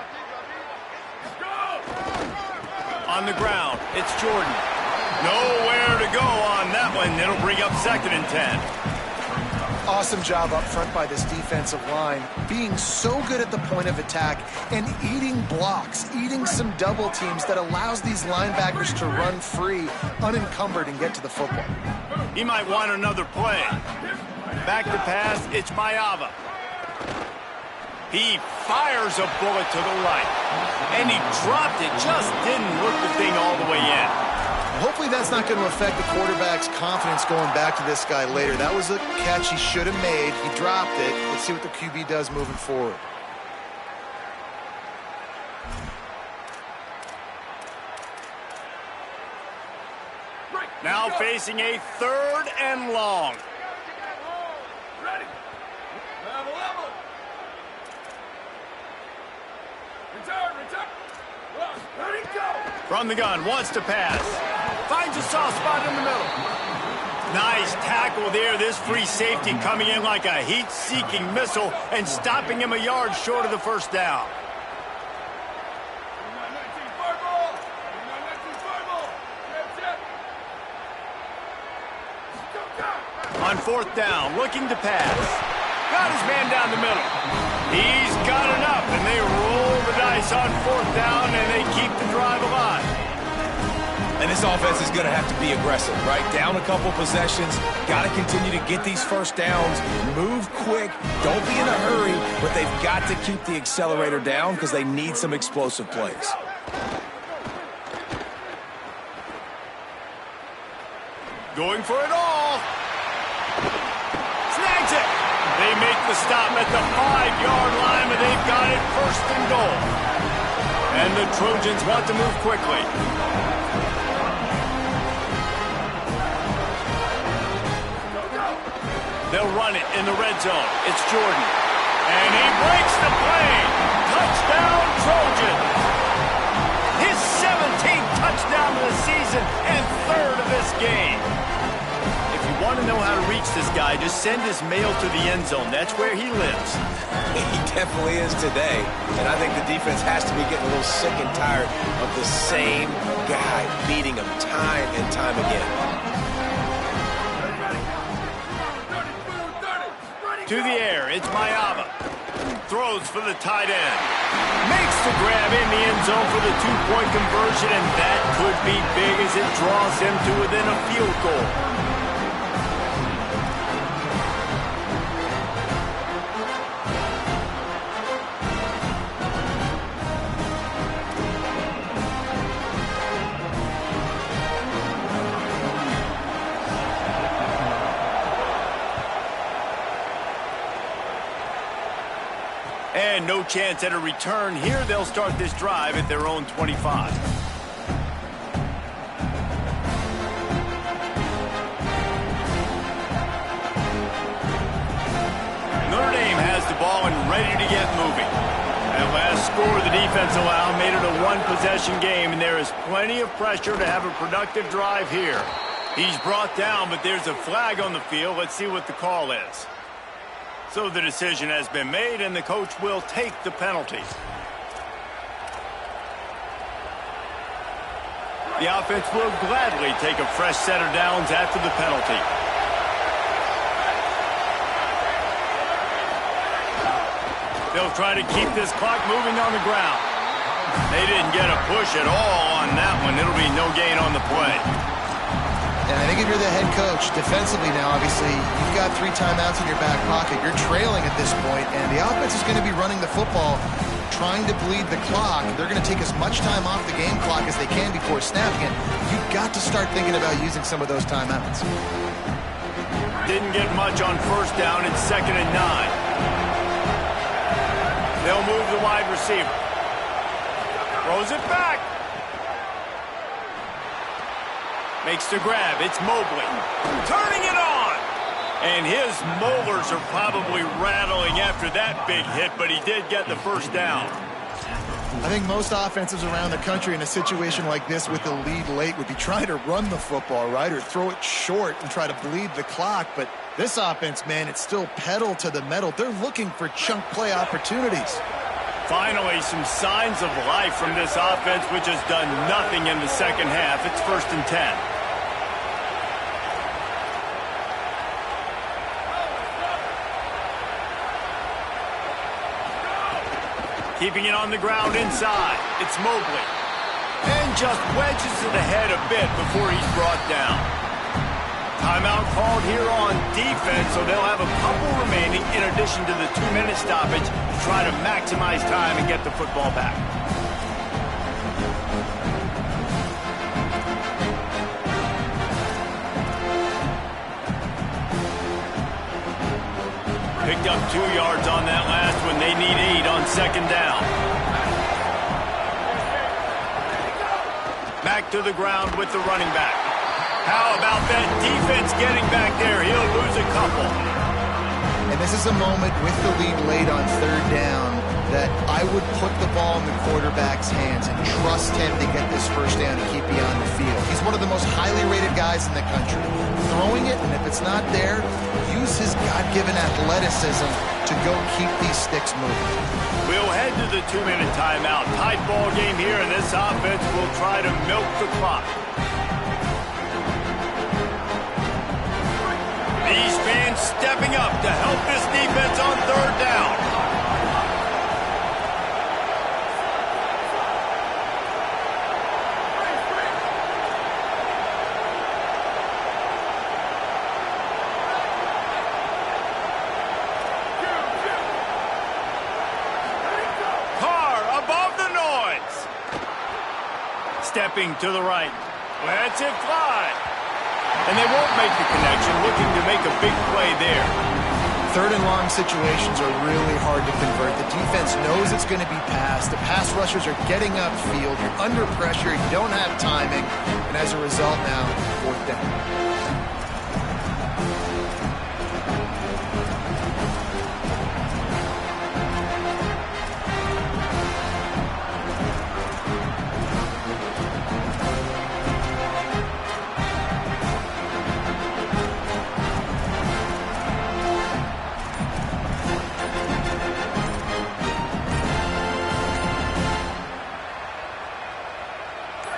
On the ground, it's Jordan. Nowhere to go on that one. It'll bring up 2nd and 10. Awesome job up front by this defensive line, being so good at the point of attack and eating blocks, eating some double teams that allows these linebackers to run free, unencumbered, and get to the football. He might want another play. Back to pass, it's Mayava. He fires a bullet to the right. And he dropped it, just didn't look the thing all the way in. Hopefully that's not going to affect the quarterback's confidence going back to this guy later. That was a catch he should have made. He dropped it. Let's see what the QB does moving forward. Now facing a 3rd and long. Ready. Level. Return. Ready, go. From the gun, wants to pass. Finds a soft spot in the middle. Nice tackle there. This free safety coming in like a heat-seeking missile and stopping him a yard short of the first down. On 4th down, looking to pass. Got his man down the middle. He's got enough, and they roll the dice on 4th down, and they keep the drive alive. And this offense is going to have to be aggressive, right? Down a couple possessions, got to continue to get these first downs, move quick, don't be in a hurry, but they've got to keep the accelerator down because they need some explosive plays. Going for it all. Snags it. They make the stop at the 5-yard line, and they've got it 1st and goal. And the Trojans want to move quickly. They'll run it in the red zone. It's Jordan. And he breaks the play. Touchdown, Trojans. His 17th touchdown of the season and 3rd of this game. If you want to know how to reach this guy, just send his mail to the end zone. That's where he lives. He definitely is today. And I think the defense has to be getting a little sick and tired of the same guy beating him time and time again. To the air, it's Mayava. Throws for the tight end. Makes the grab in the end zone for the 2-point conversion, and that could be big as it draws him to within a field goal. And no chance at a return here. They'll start this drive at their own 25. Notre Dame has the ball and ready to get moving. That last score the defense allowed made it a 1-possession game, and there is plenty of pressure to have a productive drive here. He's brought down, but there's a flag on the field. Let's see what the call is. So the decision has been made, and the coach will take the penalty. The offense will gladly take a fresh set of downs after the penalty. They'll try to keep this clock moving on the ground. They didn't get a push at all on that one. It'll be no gain on the play. And I think if you're the head coach, defensively now, obviously, you've got 3 timeouts in your back pocket. You're trailing at this point, and the offense is going to be running the football, trying to bleed the clock. They're going to take as much time off the game clock as they can before snapping it. You've got to start thinking about using some of those timeouts. Didn't get much on 1st down. It's 2nd and 9. They'll move the wide receiver. Throws it back. Makes the grab. It's Mobley. Turning it on. And his molars are probably rattling after that big hit, but he did get the first down. I think most offenses around the country in a situation like this with the lead late would be trying to run the football, right, or throw it short and try to bleed the clock. But this offense, man, it's still pedal to the metal. They're looking for chunk play opportunities. Finally, some signs of life from this offense, which has done nothing in the second half. It's 1st and 10. Keeping it on the ground inside. It's Mobley. And just wedges it ahead a bit before he's brought down. Timeout called here on defense, so they'll have a couple remaining in addition to the 2-minute stoppage to try to maximize time and get the football back. Picked up 2 yards on that last one. They need 8 on 2nd down. Back to the ground with the running back. How about that defense getting back there? He'll lose a couple. And this is a moment with the lead late on 3rd down that I would put the ball in the quarterback's hands and trust him to get this first down and keep you on the field. He's one of the most highly rated guys in the country. Throwing it, and if it's not there, use his God-given athleticism to go keep these sticks moving. We'll head to the 2-minute timeout. Tight ball game here, and this offense will try to milk the clock. These fans stepping up to help this defense on 3rd down. Stepping to the right. Lets it fly. And they won't make the connection, looking to make a big play there. 3rd and long situations are really hard to convert. The defense knows it's going to be passed. The pass rushers are getting upfield. You're under pressure. You don't have timing. And as a result now, 4th down.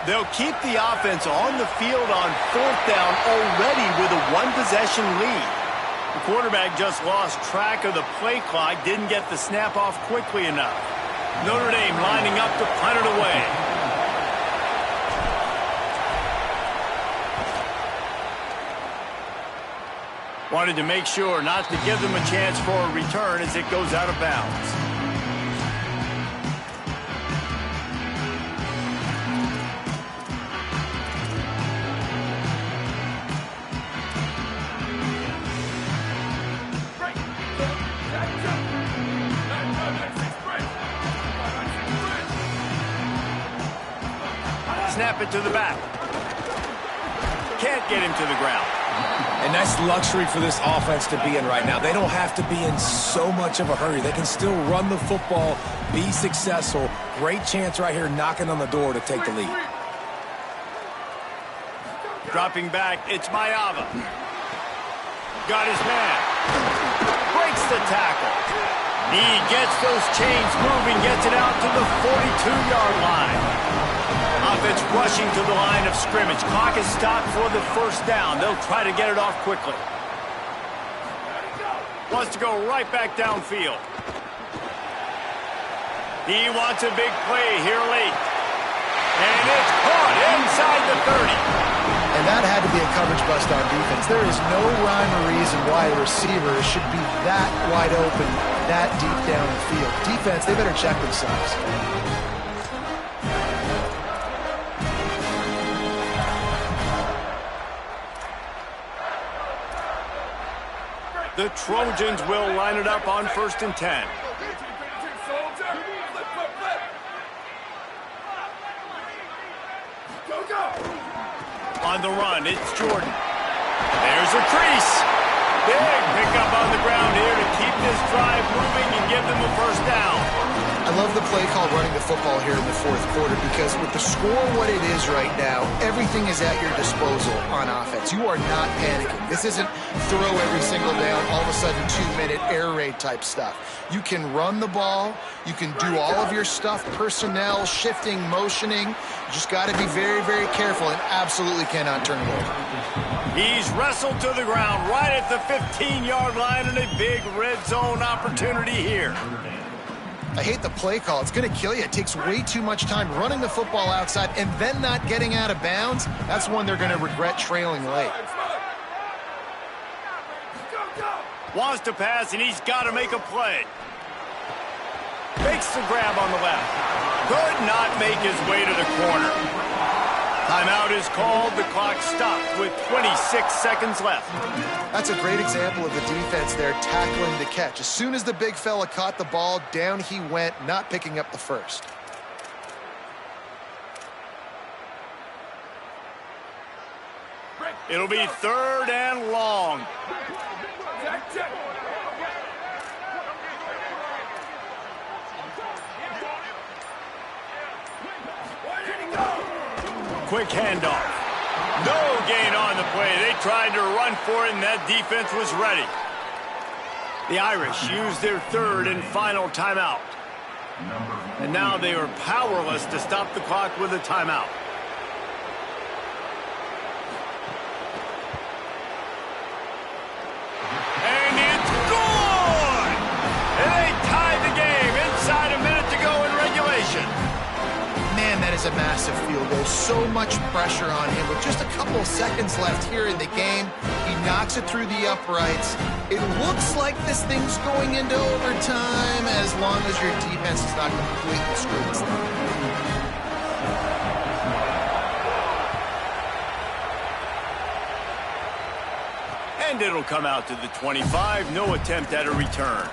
They'll keep the offense on the field on 4th down already with a 1-possession lead. The quarterback just lost track of the play clock, didn't get the snap off quickly enough. Notre Dame lining up to punt it away. Wanted to make sure not to give them a chance for a return as it goes out of bounds. Snap it to the back. Can't get him to the ground. And that's luxury for this offense to be in right now. They don't have to be in so much of a hurry. They can still run the football, be successful. Great chance right here knocking on the door to take the lead. Dropping back, it's Mayava. Got his man. Breaks the tackle. He gets those chains moving, gets it out to the 42-yard line. Offense rushing to the line of scrimmage. Clock is stopped for the 1st down. They'll try to get it off quickly. Wants to go right back downfield. He wants a big play here late. And it's caught inside the 30. And that had to be a coverage bust on defense. There is no rhyme or reason why a receiver should be that wide open, that deep down the field. Defense, they better check themselves. The Trojans will line it up on 1st and 10. On the run, it's Jordan. There's a crease. Big pickup on the ground here to keep this drive moving and give them a first down. I love the play call running the football here in the fourth quarter because with the score what it is right now, everything is at your disposal on offense. You are not panicking. This isn't throw every single down, all of a sudden 2-minute air raid type stuff. You can run the ball. You can do all of your stuff, personnel, shifting, motioning. You just got to be very, very careful and absolutely cannot turn it over. He's wrestled to the ground right at the 15-yard line and a big red zone opportunity here. I hate the play call. It's going to kill you. It takes way too much time running the football outside and then not getting out of bounds. That's one they're going to regret trailing late. Wants to pass, and he's got to make a play. Makes the grab on the left. Could not make his way to the corner. Timeout is called. The clock stopped with 26 seconds left. That's a great example of the defense there tackling the catch. As soon as the big fella caught the ball, down he went, not picking up the first. It'll be 3rd and long. Quick handoff. No gain on the play. They tried to run for it, and that defense was ready. The Irish used their 3rd and final timeout. And now they are powerless to stop the clock with a timeout. And it's good! And they tied the game inside a minute to go in regulation. Man, that is a massive field goal. So much pressure on him. With just a couple of seconds left here in the game, he knocks it through the uprights. It looks like this thing's going into overtime as long as your defense is not completely screwed this thing. And it'll come out to the 25. No attempt at a return.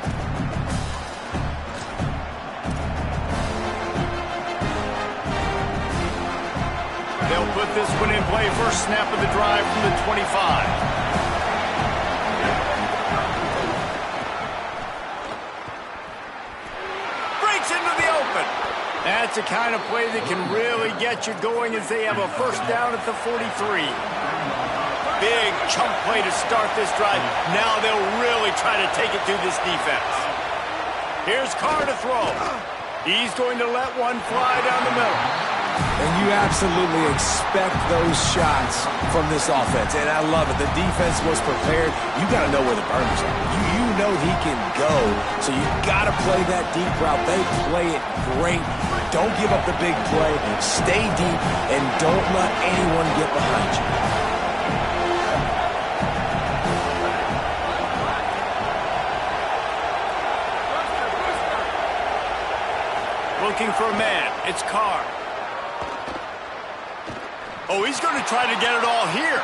They'll put this one in play. First snap of the drive from the 25. Breaks into the open. That's the kind of play that can really get you going as they have a first down at the 43. Big chunk play to start this drive. Now they'll really try to take it to this defense. Here's Carr to throw. He's going to let one fly down the middle. And you absolutely expect those shots from this offense. And I love it. The defense was prepared. You got to know where the burners are. You know he can go. So you got to play that deep route. They play it great. Don't give up the big play. Stay deep and don't let anyone get behind you. Looking for a man. It's Carr. Oh, he's going to try to get it all here.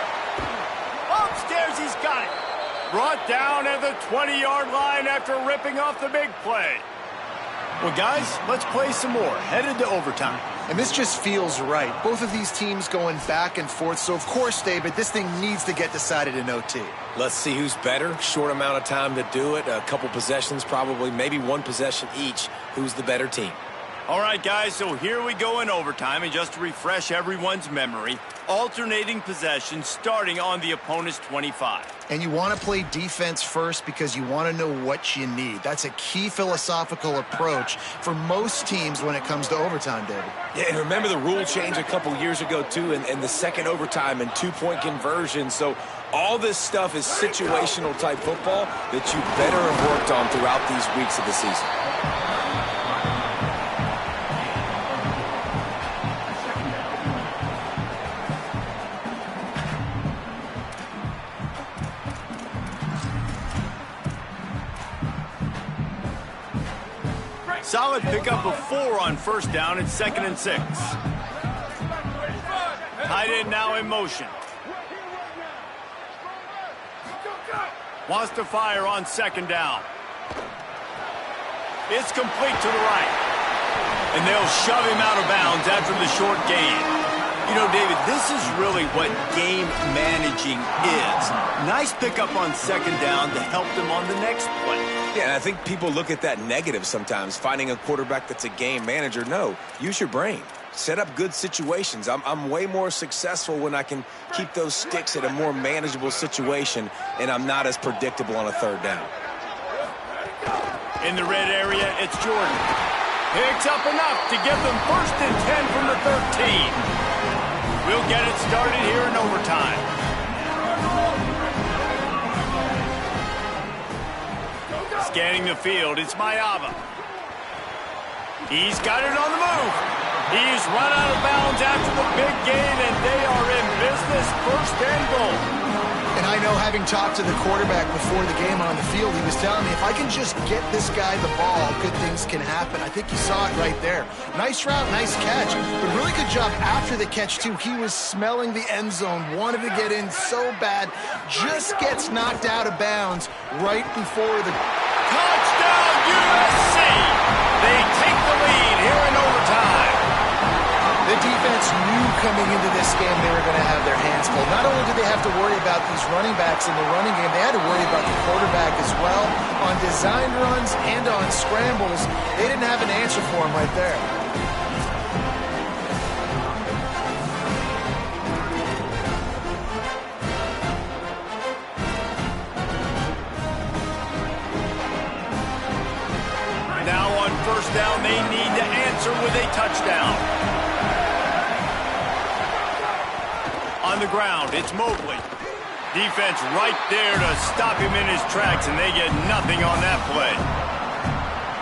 Upstairs, he's got it. Brought down at the 20-yard line after ripping off the big play. Well, guys, let's play some more. Headed to overtime. And this just feels right. Both of these teams going back and forth. So, of course, David, this thing needs to get decided in OT. Let's see who's better. Short amount of time to do it. A couple possessions, probably, maybe one possession each. Who's the better team? All right, guys, so here we go in overtime. And just to refresh everyone's memory, alternating possessions starting on the opponent's 25. And you want to play defense first because you want to know what you need. That's a key philosophical approach for most teams when it comes to overtime, David. Yeah, and remember the rule change a couple years ago, too, and the second overtime and two-point conversion. So all this stuff is situational-type football that you better have worked on throughout these weeks of the season. Solid pickup of 4 on first down and 2nd and 6. Tight end now in motion. Wants to fire on 2nd down. It's complete to the right. And they'll shove him out of bounds after the short gain. You know, David, this is really what game managing is. Nice pickup on second down to help them on the next play. Yeah, and I think people look at that negative sometimes, finding a quarterback that's a game manager. No, use your brain. Set up good situations. I'm way more successful when I can keep those sticks at a more manageable situation, and I'm not as predictable on a third down. In the red area, it's Jordan. Picks up enough to give them 1st and 10 from the 13. We'll get it started here in overtime. Scanning the field, it's Maava. He's got it on the move. He's run out of bounds after the big gain, and they are in business, 1st and goal. And I know, having talked to the quarterback before the game on the field, he was telling me, if I can just get this guy the ball, good things can happen. I think you saw it right there. Nice route, nice catch, but really good job after the catch, too. He was smelling the end zone, wanted to get in so bad, just gets knocked out of bounds right before the... Touchdown, USC! They take the lead here in overtime. The defense knew coming into this game they were going to have their hands full. Not only did they have to worry about these running backs in the running game, they had to worry about the quarterback as well. On design runs and on scrambles, they didn't have an answer for him right there. Now on 1st down, they need to answer with a touchdown. On the ground, it's Mobley. Defense right there to stop him in his tracks, and they get nothing on that play.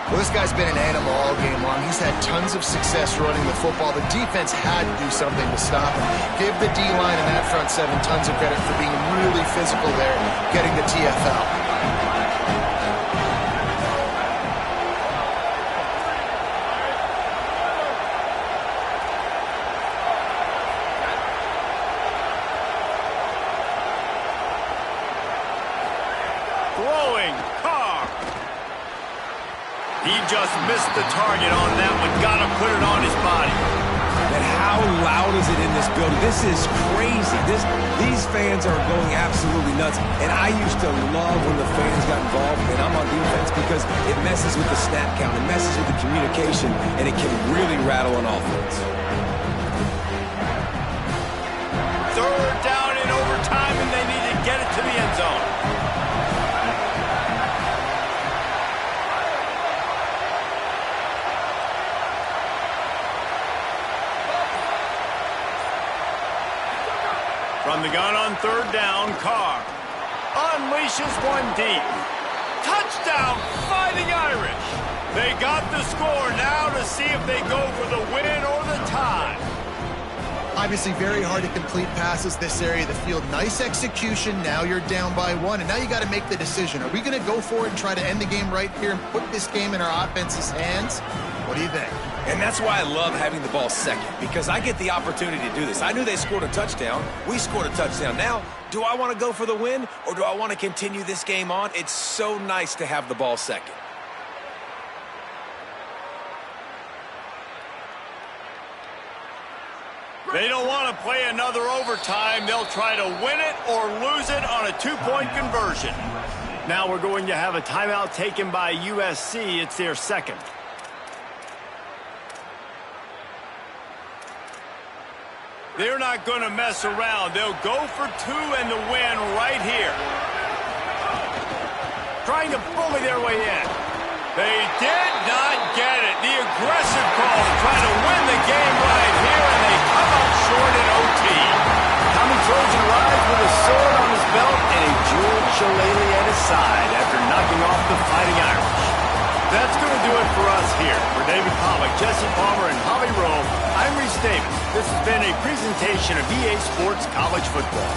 Well, this guy's been an animal all game long. He's had tons of success running the football. The defense had to do something to stop him. Give the D-line and that front seven tons of credit for being really physical there, getting the TFL. Throwing, Carr. He just missed the target on that one. Got to put it on his body. And how loud is it in this building? This is crazy. These fans are going absolutely nuts. And I used to love when the fans got involved, and I'm on defense, because it messes with the snap count. It messes with the communication, and it can really rattle an offense. 3rd down in overtime, and they need to get it to the end zone. From the gun on 3rd down, Carr unleashes one deep. Touchdown, Fighting Irish. They got the score now to see if they go for the win or the tie. Obviously very hard to complete passes this area of the field. Nice execution. Now you're down by 1, and now you got to make the decision. Are we going to go for it and try to end the game right here and put this game in our offense's hands? What do you think? And that's why I love having the ball second, because I get the opportunity to do this. I knew they scored a touchdown. We scored a touchdown. Now, do I want to go for the win, or do I want to continue this game on? It's so nice to have the ball second. They don't want to play another overtime. They'll try to win it or lose it on a 2-point conversion. Now we're going to have a timeout taken by USC. It's their 2nd. They're not going to mess around. They'll go for 2 and the win right here. Trying to bully their way in. They did not get it. The aggressive call to try to win the game right here, and they come up short in OT. Tommy Trojan arrives with a sword on his belt and a jeweled shillelagh at his side after knocking off the Fighting Irish. That's going to do it for us here. For David Pollack, Jesse Palmer, and Holly Rowe, I'm Reese Davis. This has been a presentation of EA Sports College Football.